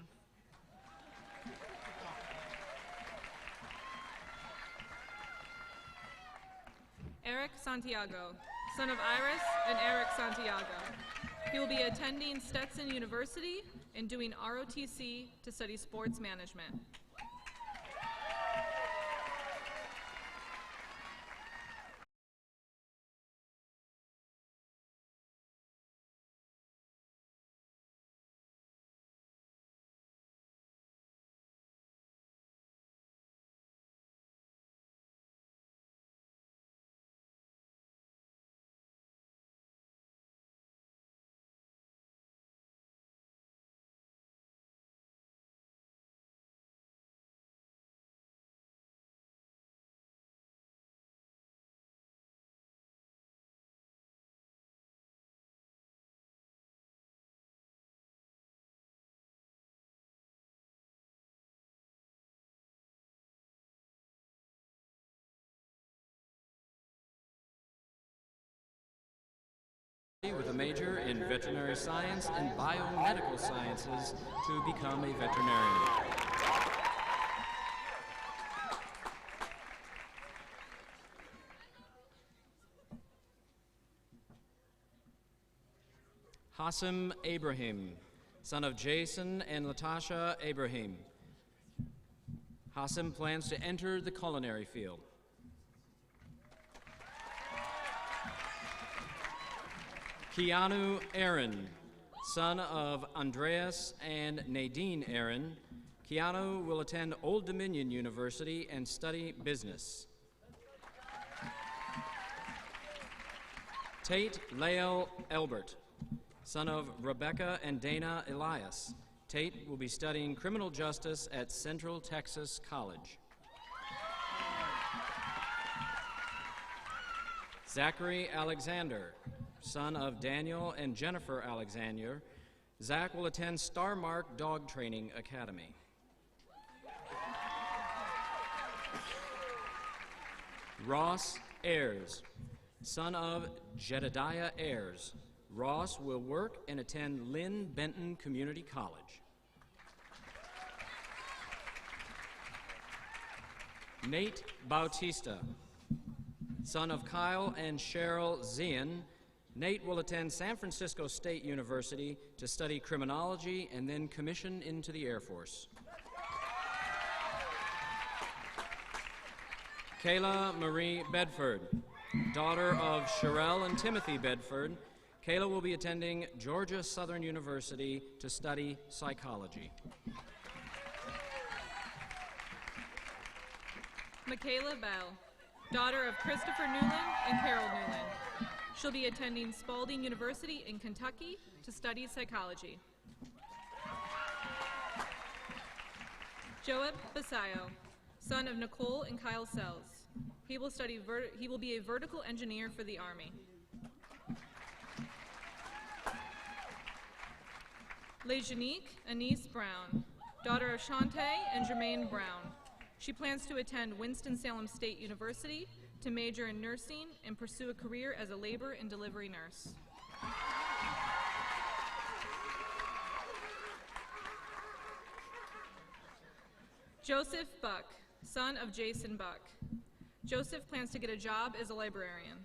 Eric Santiago, son of Iris and Eric Santiago. He will be attending Stetson University and doing ROTC to study sports management. With a major in veterinary science and biomedical sciences to become a veterinarian. Hassim Ibrahim, son of Jason and Latasha Ibrahim. Hassim plans to enter the culinary field. Keanu Aaron, son of Andreas and Nadine Aaron. Keanu will attend Old Dominion University and study business. Tate Lael Elbert, son of Rebecca and Dana Elias. Tate will be studying criminal justice at Central Texas College. Zachary Alexander, son of Daniel and Jennifer Alexander. Zach will attend Starmark Dog Training Academy. Ross Ayers, son of Jedediah Ayers. Ross will work and attend Lynn Benton Community College. Nate Bautista, son of Kyle and Cheryl Zian. Nate will attend San Francisco State University to study criminology and then commission into the Air Force. Kayla Marie Bedford, daughter of Sherelle and Timothy Bedford. Kayla will be attending Georgia Southern University to study psychology. Michaela Bell, daughter of Christopher Newland and Carol Newland. She'll be attending Spalding University in Kentucky to study psychology. Joab Basayo, son of Nicole and Kyle Sells. He will be a vertical engineer for the Army. Lejanique Anise Brown, daughter of Shantae and Jermaine Brown. She plans to attend Winston-Salem State University to major in nursing and pursue a career as a labor and delivery nurse. Joseph Buck, son of Jason Buck. Joseph plans to get a job as a librarian.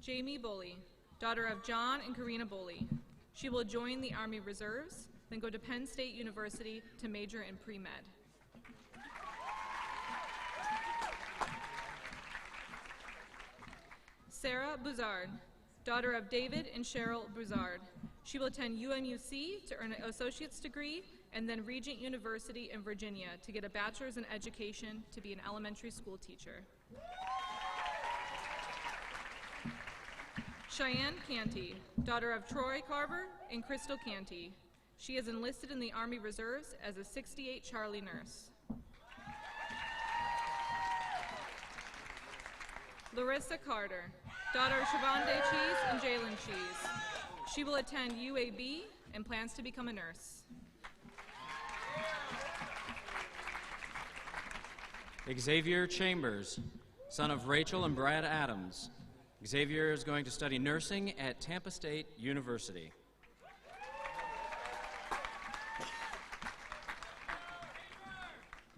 Jamie Boley, daughter of John and Karina Boley. She will join the Army Reserves, then go to Penn State University to major in pre-med. Sarah Buzard, daughter of David and Cheryl Buzard. She will attend UMUC to earn an associate's degree and then Regent University in Virginia to get a bachelor's in education to be an elementary school teacher. Cheyenne Canty, daughter of Troy Carver and Crystal Canty. She is enlisted in the Army Reserves as a 68 Charlie nurse. Larissa Carter, daughter of Shavonde Cheese and Jalen Cheese. She will attend UAB and plans to become a nurse. Xavier Chambers, son of Rachel and Brad Adams. Xavier is going to study nursing at Tampa State University.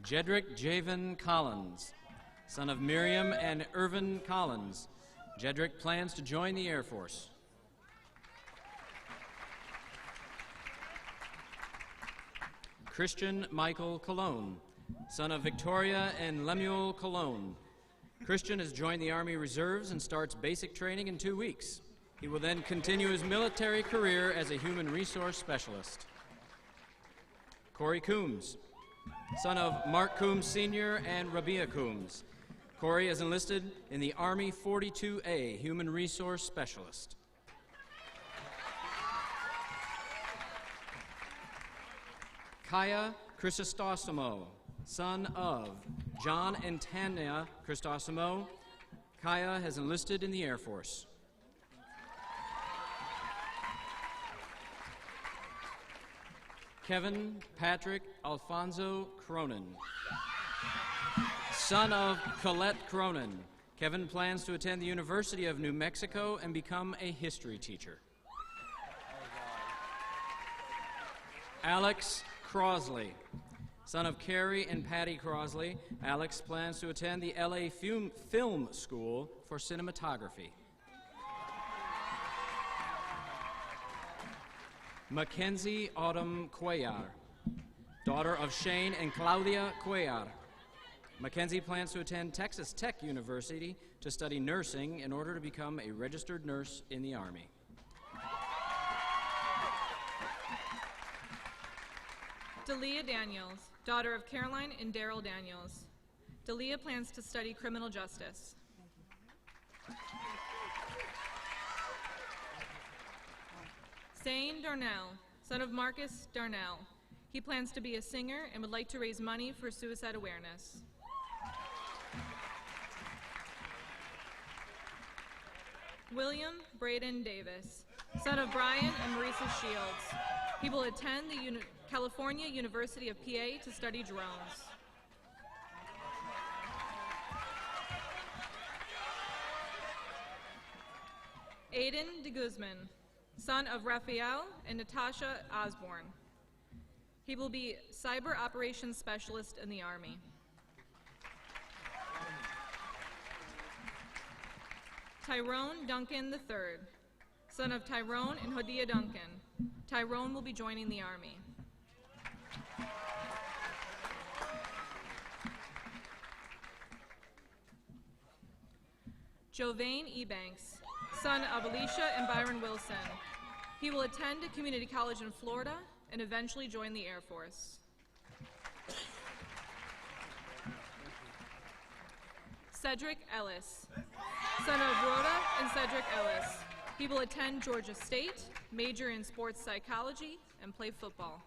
Jedrick Javen Collins, son of Miriam and Irvin Collins. Jedrick plans to join the Air Force. Christian Michael Cologne, son of Victoria and Lemuel Cologne. Christian has joined the Army Reserves and starts basic training in 2 weeks. He will then continue his military career as a human resource specialist. Corey Coombs, son of Mark Coombs Sr. and Rabia Coombs. Corey is enlisted in the Army 42A, Human Resource Specialist. Kaya Chrysostomo, son of John and Tanya Chrysostomo. Kaya has enlisted in the Air Force. Kevin Patrick Alfonso Cronin, son of Colette Cronin. Kevin plans to attend the University of New Mexico and become a history teacher. Alex Crosley, son of Carrie and Patty Crosley. Alex plans to attend the LA Film School for Cinematography. Mackenzie Autumn Cuellar, daughter of Shane and Claudia Cuellar. Mackenzie plans to attend Texas Tech University to study nursing in order to become a registered nurse in the Army. Dalia Daniels, daughter of Caroline and Daryl Daniels. Dalia plans to study criminal justice. Zane Darnell, son of Marcus Darnell. He plans to be a singer and would like to raise money for suicide awareness. William Braden Davis, son of Brian and Marisa Shields. He will attend the California University of PA to study drones. Aiden de Guzman, son of Raphael and Natasha Osborne. He will be Cyber Operations Specialist in the Army. Tyrone Duncan III, son of Tyrone and Hodia Duncan. Tyrone will be joining the Army. Jovane Ebanks, son of Alicia and Byron Wilson. He will attend a community college in Florida and eventually join the Air Force. Cedric Ellis, son of Rhoda and Cedric Ellis. He will attend Georgia State, major in sports psychology, and play football.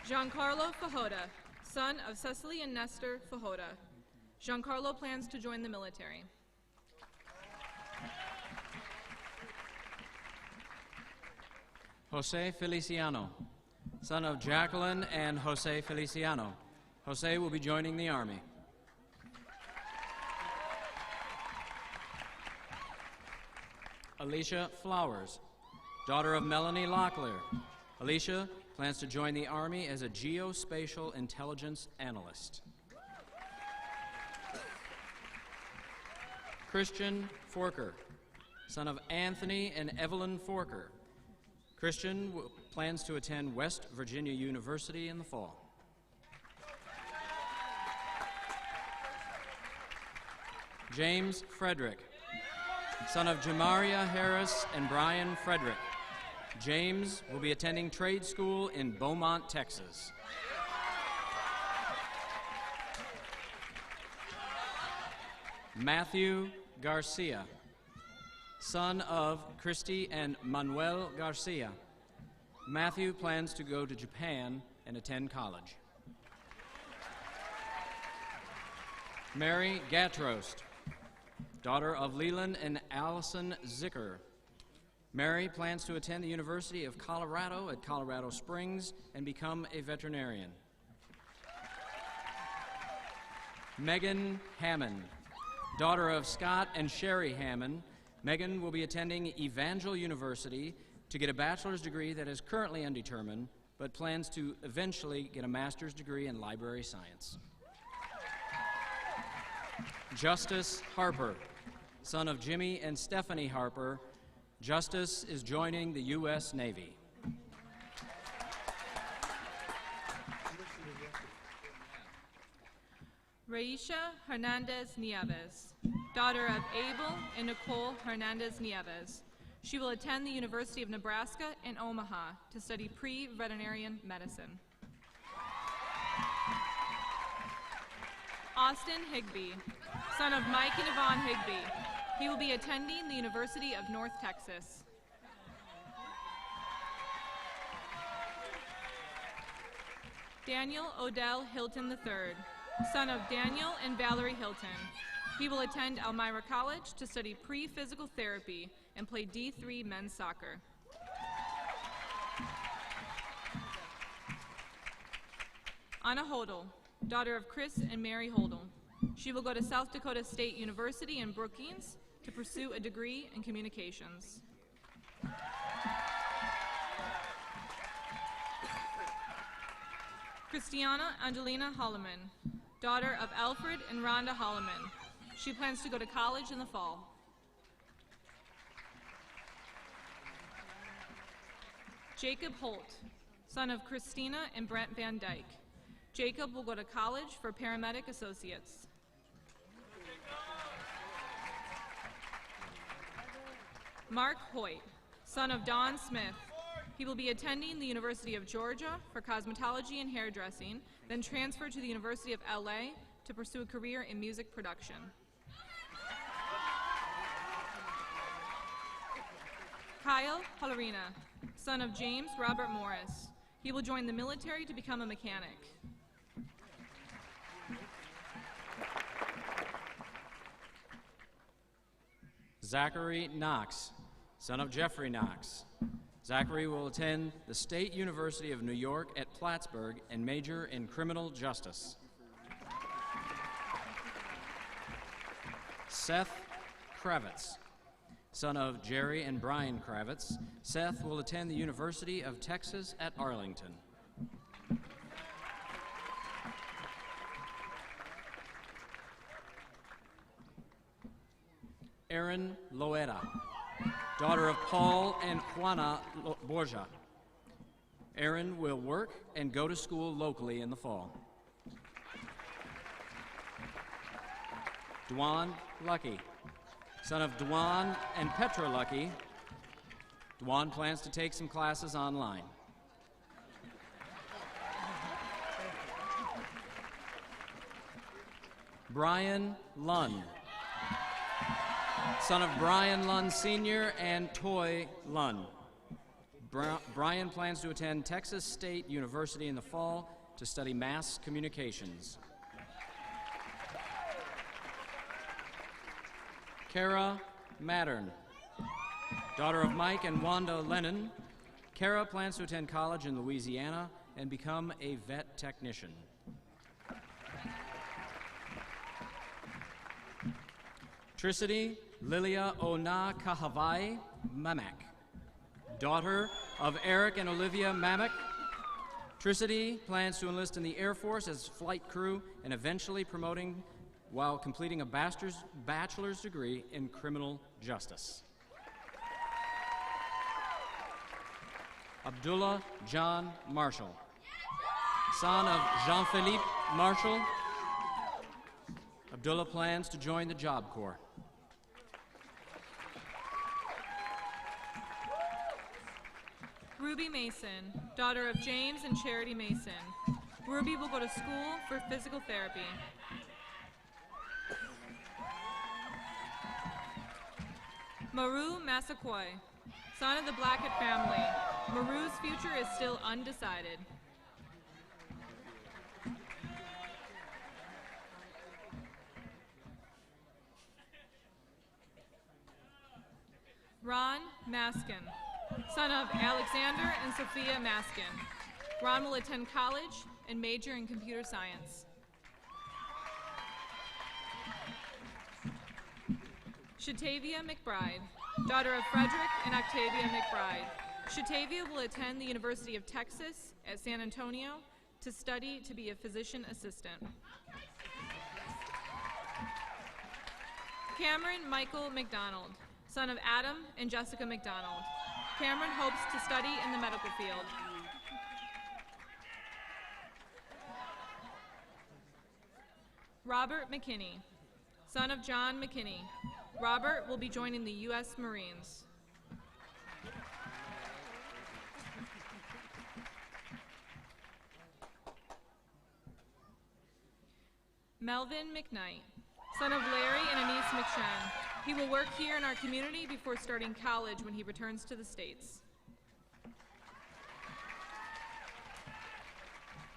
Giancarlo Fajota, son of Cecily and Nestor Fajota. Giancarlo plans to join the military. Jose Feliciano, son of Jacqueline and Jose Feliciano. Jose will be joining the Army. Alicia Flowers, daughter of Melanie Locklear. Alicia plans to join the Army as a geospatial intelligence analyst. Christian Forker, son of Anthony and Evelyn Forker. Christian plans to attend West Virginia University in the fall. James Frederick, son of Jamaria Harris and Brian Frederick. James will be attending trade school in Beaumont, Texas. Matthew Garcia, son of Christy and Manuel Garcia. Matthew plans to go to Japan and attend college. Mary Gatrost, daughter of Leland and Allison Zicker. Mary plans to attend the University of Colorado at Colorado Springs and become a veterinarian. Megan Hammond. Daughter of Scott and Sherry Hammond, Megan will be attending Evangel University to get a bachelor's degree that is currently undetermined, but plans to eventually get a master's degree in library science. Justice Harper, son of Jimmy and Stephanie Harper, Justice is joining the U.S. Navy. Raisha Hernandez Nieves, daughter of Abel and Nicole Hernandez Nieves. She will attend the University of Nebraska in Omaha to study pre-veterinarian medicine. Austin Higbee, son of Mike and Yvonne Higbee. He will be attending the University of North Texas. Daniel Odell Hilton III, son of Daniel and Valerie Hilton. He will attend Elmira College to study pre-physical therapy and play D3 men's soccer. Anna Hodel, daughter of Chris and Mary Hodel. She will go to South Dakota State University in Brookings to pursue a degree in communications. Christiana Angelina Holloman, daughter of Alfred and Rhonda Holloman. She plans to go to college in the fall. Jacob Holt, son of Christina and Brent Van Dyke. Jacob will go to college for paramedic associates. Mark Hoyt, son of Don Smith. He will be attending the University of Georgia for cosmetology and hairdressing, then transfer to the University of LA to pursue a career in music production. Kyle Hallerina, son of James Robert Morris. He will join the military to become a mechanic. Zachary Knox, son of Jeffrey Knox. Zachary will attend the State University of New York at Plattsburgh and major in criminal justice. Seth Kravitz, son of Jerry and Brian Kravitz. Seth will attend the University of Texas at Arlington. Erin Loera, daughter of Paul and Juana Borja. Erin will work and go to school locally in the fall. Dwan Lucky, son of Dwan and Petra Lucky. Dwan plans to take some classes online. Brian Lund, son of Brian Lund Sr. and Toy Lund. Brian plans to attend Texas State University in the fall to study mass communications. Kara Mattern, daughter of Mike and Wanda Lennon. Kara plans to attend college in Louisiana and become a vet technician. Tricity Lilia Ona Kahavai Mamak, daughter of Eric and Olivia Mamak. Tricity plans to enlist in the Air Force as flight crew and eventually promoting while completing a bachelor's degree in criminal justice. Abdullah John Marshall, son of Jean-Philippe Marshall. Abdullah plans to join the Job Corps. Ruby Mason, daughter of James and Charity Mason. Ruby will go to school for physical therapy. Maru Massaquoi, son of the Blackett family. Maru's future is still undecided. Ron Maskin, son of Alexander and Sophia Maskin. Ron will attend college and major in computer science. Shatavia McBride, daughter of Frederick and Octavia McBride. Shatavia will attend the University of Texas at San Antonio to study to be a physician assistant. Cameron Michael McDonald, son of Adam and Jessica McDonald. Cameron hopes to study in the medical field. Robert McKinney, son of John McKinney. Robert will be joining the U.S. Marines. Melvin McKnight, son of Larry and Anise McShen. He will work here in our community before starting college when he returns to the States.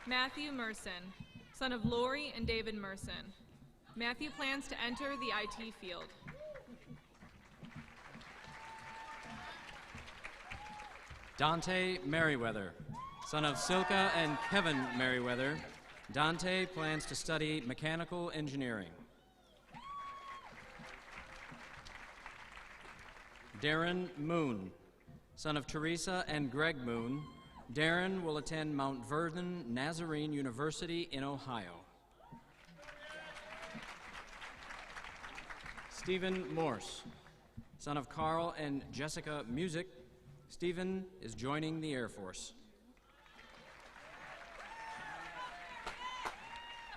Matthew Merson, son of Lori and David Merson. Matthew plans to enter the IT field. Dante Merriweather, son of Silka and Kevin Merriweather. Dante plans to study mechanical engineering. Darren Moon, son of Teresa and Greg Moon. Darren will attend Mount Vernon Nazarene University in Ohio. Stephen Morse, son of Carl and Jessica Music. Stephen is joining the Air Force.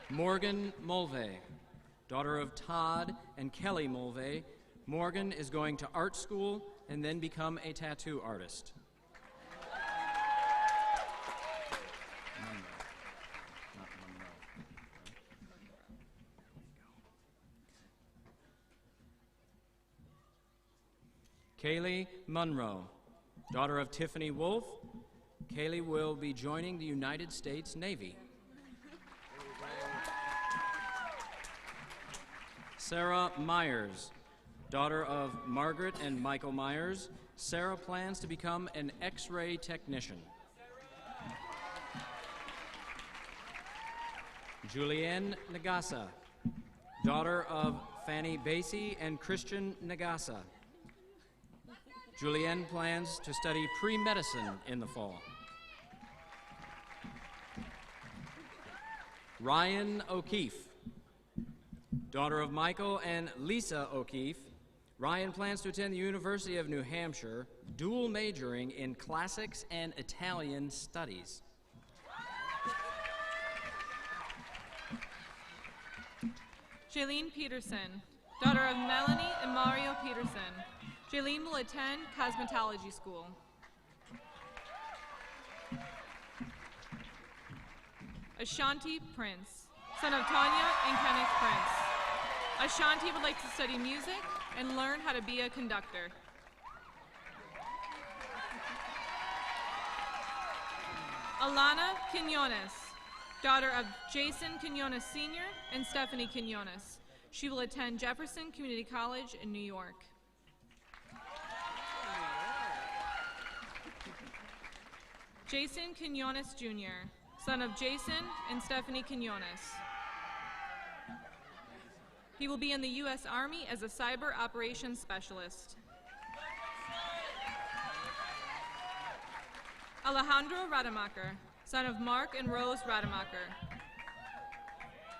Morgan Mulvey, daughter of Todd and Kelly Mulvey. Morgan is going to art school and then become a tattoo artist. Kaylee Munro, daughter of Tiffany Wolf. Kaylee will be joining the United States Navy. Sarah Myers, daughter of Margaret and Michael Myers. Sarah plans to become an X-ray technician. Julianne Nagasa, daughter of Fanny Basie and Christian Nagasa. Julianne plans to study pre-medicine in the fall. Ryan O'Keefe, daughter of Michael and Lisa O'Keefe. Ryan plans to attend the University of New Hampshire, dual majoring in classics and Italian studies. Jaylene Peterson, daughter of Melanie and Mario Peterson. Jaylene will attend cosmetology school. Ashanti Prince, son of Tanya and Kenneth Prince. Ashanti would like to study music and learn how to be a conductor. Alana Quinones, daughter of Jason Quinones Sr. and Stephanie Quinones. She will attend Jefferson Community College in New York. Jason Quinones Jr., son of Jason and Stephanie Quinones. He will be in the U.S. Army as a cyber operations specialist. Alejandro Rademacher, son of Mark and Rose Rademacher.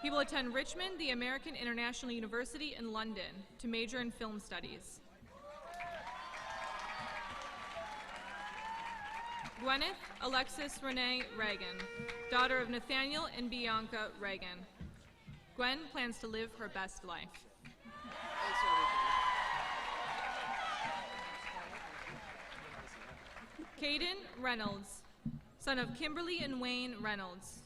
He will attend Richmond, the American International University in London, to major in film studies. Gwyneth Alexis Renee Reagan, daughter of Nathaniel and Bianca Reagan. Gwen plans to live her best life. Caden Reynolds, son of Kimberly and Wayne Reynolds.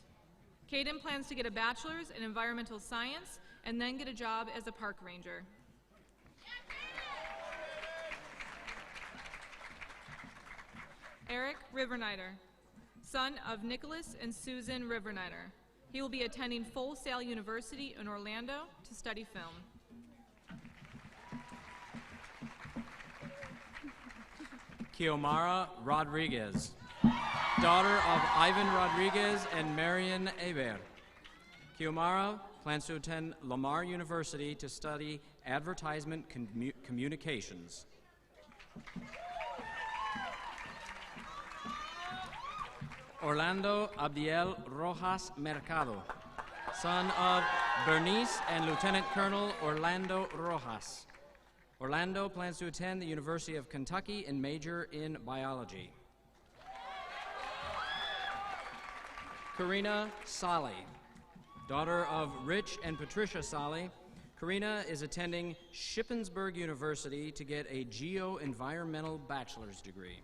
Caden plans to get a bachelor's in environmental science and then get a job as a park ranger. Eric Rivernider, son of Nicholas and Susan Rivernider. He will be attending Full Sail University in Orlando to study film. Kiomara Rodriguez, daughter of Ivan Rodriguez and Marion Aber. Kiomara plans to attend Lamar University to study Advertisement Communications. Orlando Abdiel Rojas Mercado, son of Bernice and Lieutenant Colonel Orlando Rojas. Orlando plans to attend the University of Kentucky and major in biology. Karina Sali, daughter of Rich and Patricia Sali. Karina is attending Shippensburg University to get a geo-environmental bachelor's degree.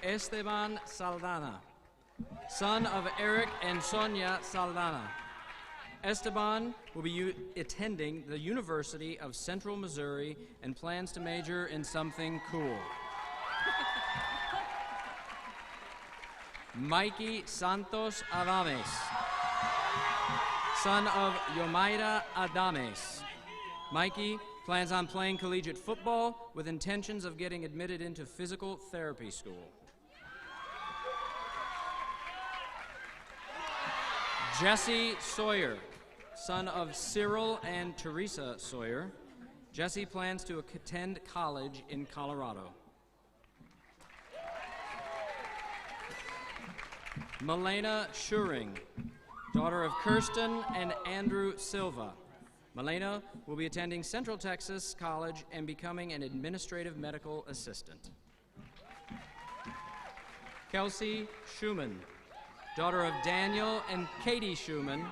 Esteban Saldana, son of Eric and Sonia Saldana. Esteban will be attending the University of Central Missouri and plans to major in something cool. Mikey Santos Adames, son of Yomaira Adames. Mikey plans on playing collegiate football with intentions of getting admitted into physical therapy school. Jesse Sawyer, son of Cyril and Teresa Sawyer. Jesse plans to attend college in Colorado. Milena Schuring, daughter of Kirsten and Andrew Silva. Milena will be attending Central Texas College and becoming an administrative medical assistant. Kelsey Schumann, daughter of Daniel and Katie Schumann.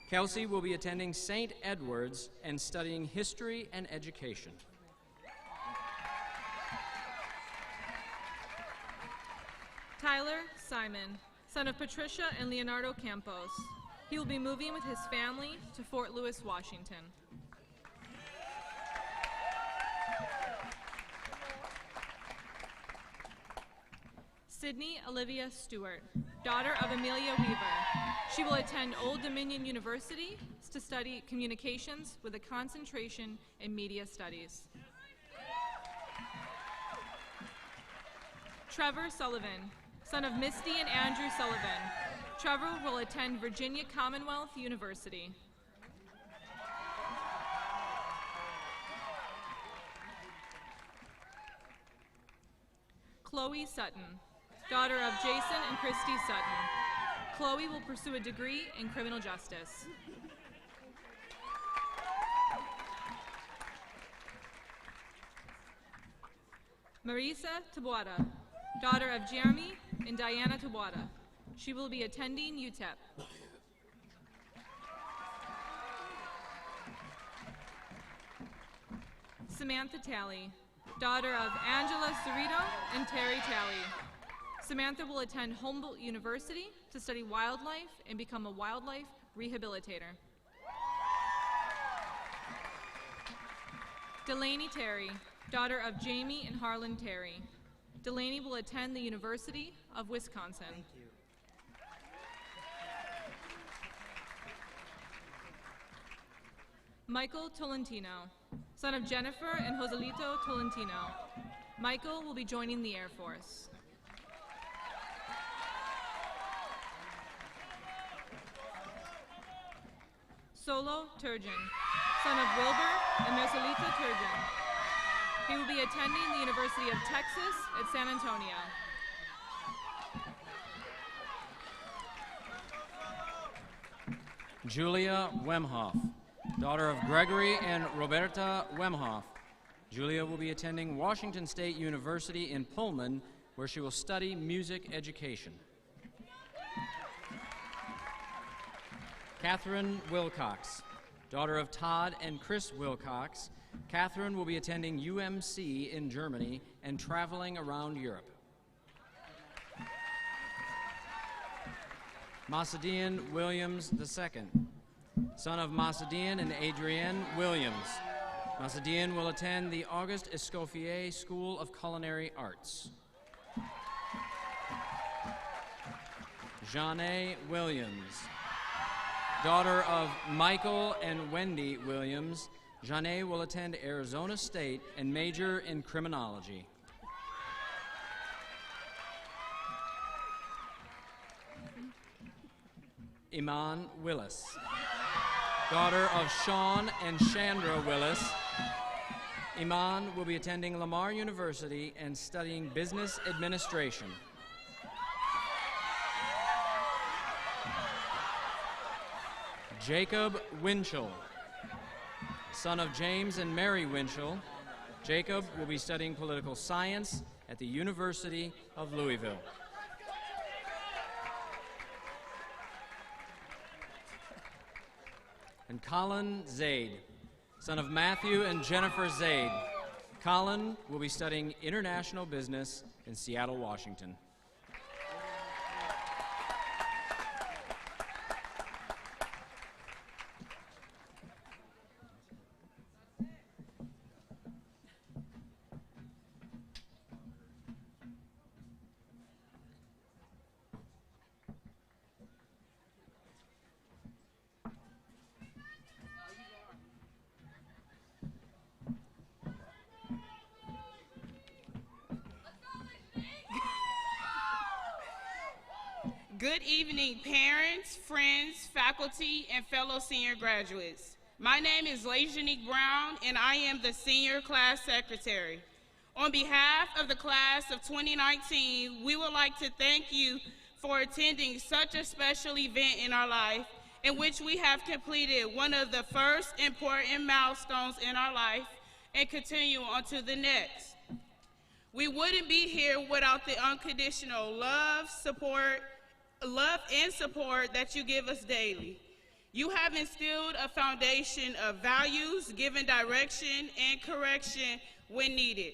Kelsey will be attending St. Edward's and studying history and education. Tyler Simon, son of Patricia and Leonardo Campos. He will be moving with his family to Fort Lewis, Washington. Sydney Olivia Stewart, daughter of Amelia Weaver. She will attend Old Dominion University to study communications with a concentration in media studies. Trevor Sullivan, son of Misty and Andrew Sullivan. Trevor will attend Virginia Commonwealth University. Chloe Sutton, daughter of Jason and Christy Sutton. Chloe will pursue a degree in criminal justice. Marisa Taboada, daughter of Jeremy and Diana Taboada. She will be attending UTEP. Samantha Talley, daughter of Angela Cerrito and Terry Talley. Samantha will attend Humboldt University to study wildlife and become a wildlife rehabilitator. Delaney Terry, daughter of Jamie and Harlan Terry. Delaney will attend the University of Wisconsin. Thank you. Michael Tolentino, son of Jennifer and Joselito Tolentino. Michael will be joining the Air Force. Solo Turgeon, son of Wilbur and Marcelita Turgeon. He will be attending the University of Texas at San Antonio. Julia Wemhoff, daughter of Gregory and Roberta Wemhoff. Julia will be attending Washington State University in Pullman, where she will study music education. Catherine Wilcox, daughter of Todd and Chris Wilcox. Catherine will be attending UMC in Germany and traveling around Europe. Masadian Williams II, son of Masadian and Adrienne Williams. Masadian will attend the Auguste Escoffier School of Culinary Arts. Jeanne Williams, daughter of Michael and Wendy Williams. Jeanne will attend Arizona State and major in criminology. Iman Willis, daughter of Sean and Chandra Willis. Iman will be attending Lamar University and studying business administration. Jacob Winchell, son of James and Mary Winchell. Jacob will be studying political science at the University of Louisville. And Colin Zaid, son of Matthew and Jennifer Zaid. Colin will be studying international business in Seattle, Washington. Good evening, parents, friends, faculty, and fellow senior graduates. My name is Lejanique Brown, and I am the senior class secretary. On behalf of the class of 2019, we would like to thank you for attending such a special event in our life, in which we have completed one of the first important milestones in our life and continue on to the next. We wouldn't be here without the unconditional love and support that you give us daily. You have instilled a foundation of values, given direction and correction when needed.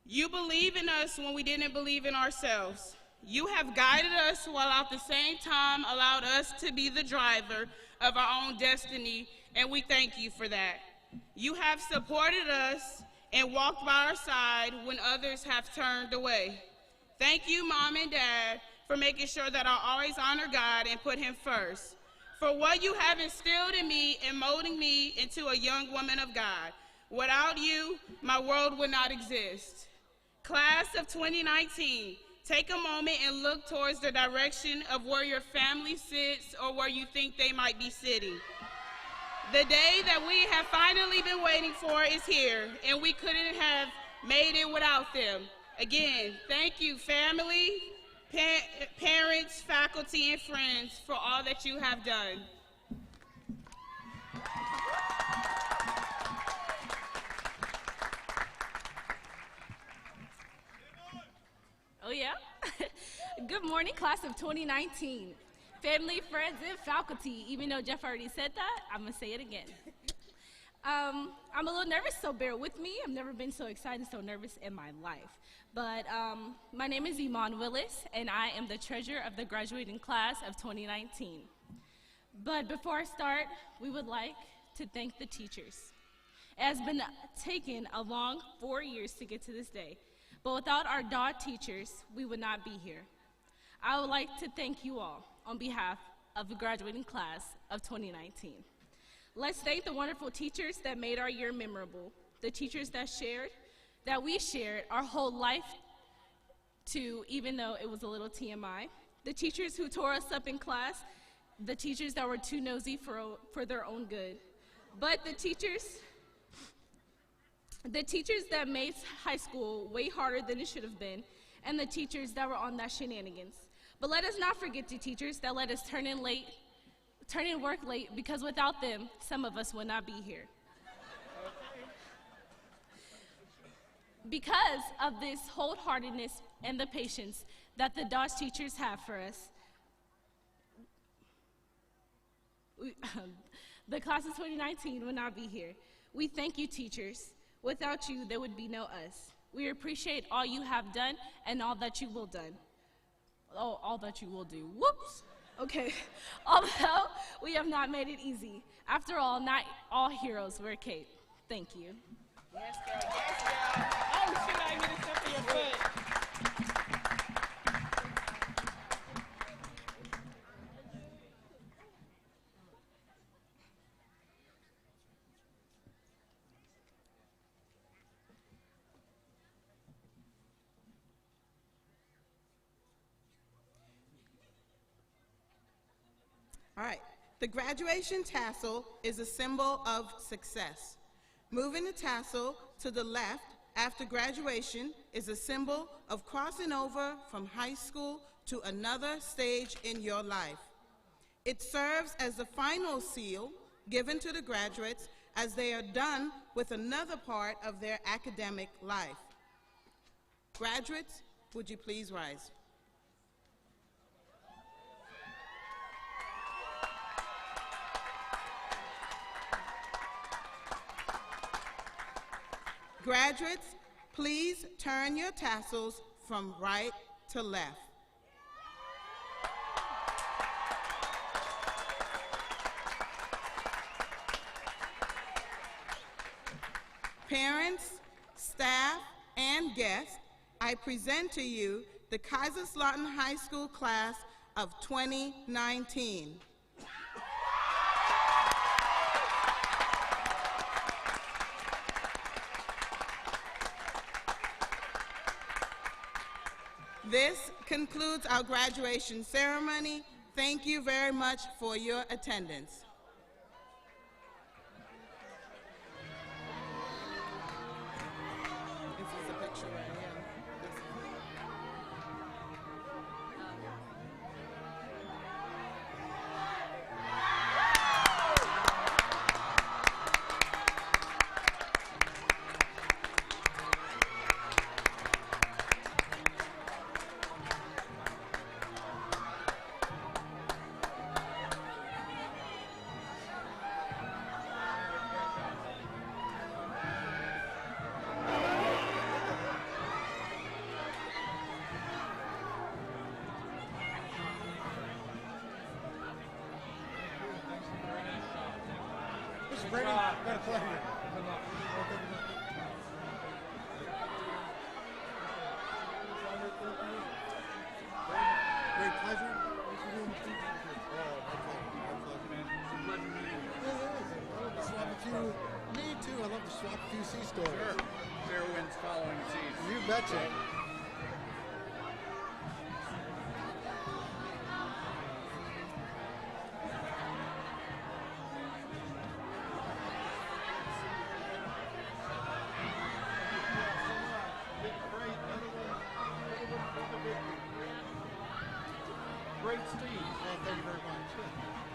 You believe in us when we didn't believe in ourselves. You have guided us while at the same time allowed us to be the driver of our own destiny, and we thank you for that. You have supported us and walked by our side when others have turned away. Thank you, Mom and Dad, for making sure that I always honor God and put Him first, for what you have instilled in me and molding me into a young woman of God. Without you, my world would not exist. Class of 2019, take a moment and look towards the direction of where your family sits or where you think they might be sitting. The day that we have finally been waiting for is here, and we couldn't have made it without them. Again, thank you, family, parents, faculty, and friends, for all that you have done. Oh yeah? Good morning, class of 2019. Family, friends, and faculty. Even though Jeff already said that, I'm gonna say it again. I'm a little nervous, so bear with me. I've never been so excited, so nervous in my life. But my name is Iman Willis, and I am the treasurer of the graduating class of 2019. But before I start, we would like to thank the teachers. It has been taken a long 4 years to get to this day, but without our DAW teachers, we would not be here. I would like to thank you all on behalf of the graduating class of 2019. Let's thank the wonderful teachers that made our year memorable, the teachers that we shared our whole life to, even though it was a little TMI, the teachers who tore us up in class, the teachers that were too nosy for their own good, but the teachers that made high school way harder than it should have been, and the teachers that were on that shenanigans. But let us not forget the teachers that let us turn in work late, because without them, some of us would not be here. Because of this wholeheartedness and the patience that the DOS teachers have for us, the class of 2019 would not be here. We thank you, teachers. Without you, there would be no us. We appreciate all you have done and all that you will done. Oh, all that you will do. Whoops. Okay. Although we have not made it easy. After all, not all heroes wear cape. Thank you. Yes, girl. Yes, girl. Oh, shoot, I need to step on your foot. All right. The graduation tassel is a symbol of success. Moving the tassel to the left after graduation is a symbol of crossing over from high school to another stage in your life. It serves as the final seal given to the graduates as they are done with another part of their academic life. Graduates, would you please rise? Graduates, please turn your tassels from right to left. Parents, staff, and guests, I present to you the Kaiserslautern High School class of 2019. This concludes our graduation ceremony. Thank you very much for your attendance. This is a picture right here. Brady, got a pleasure. Great pleasure. Me too. I love to swap a few sea stories. Sure. Fair winds following seas. You betcha. Great Steve. Well, thank you very much.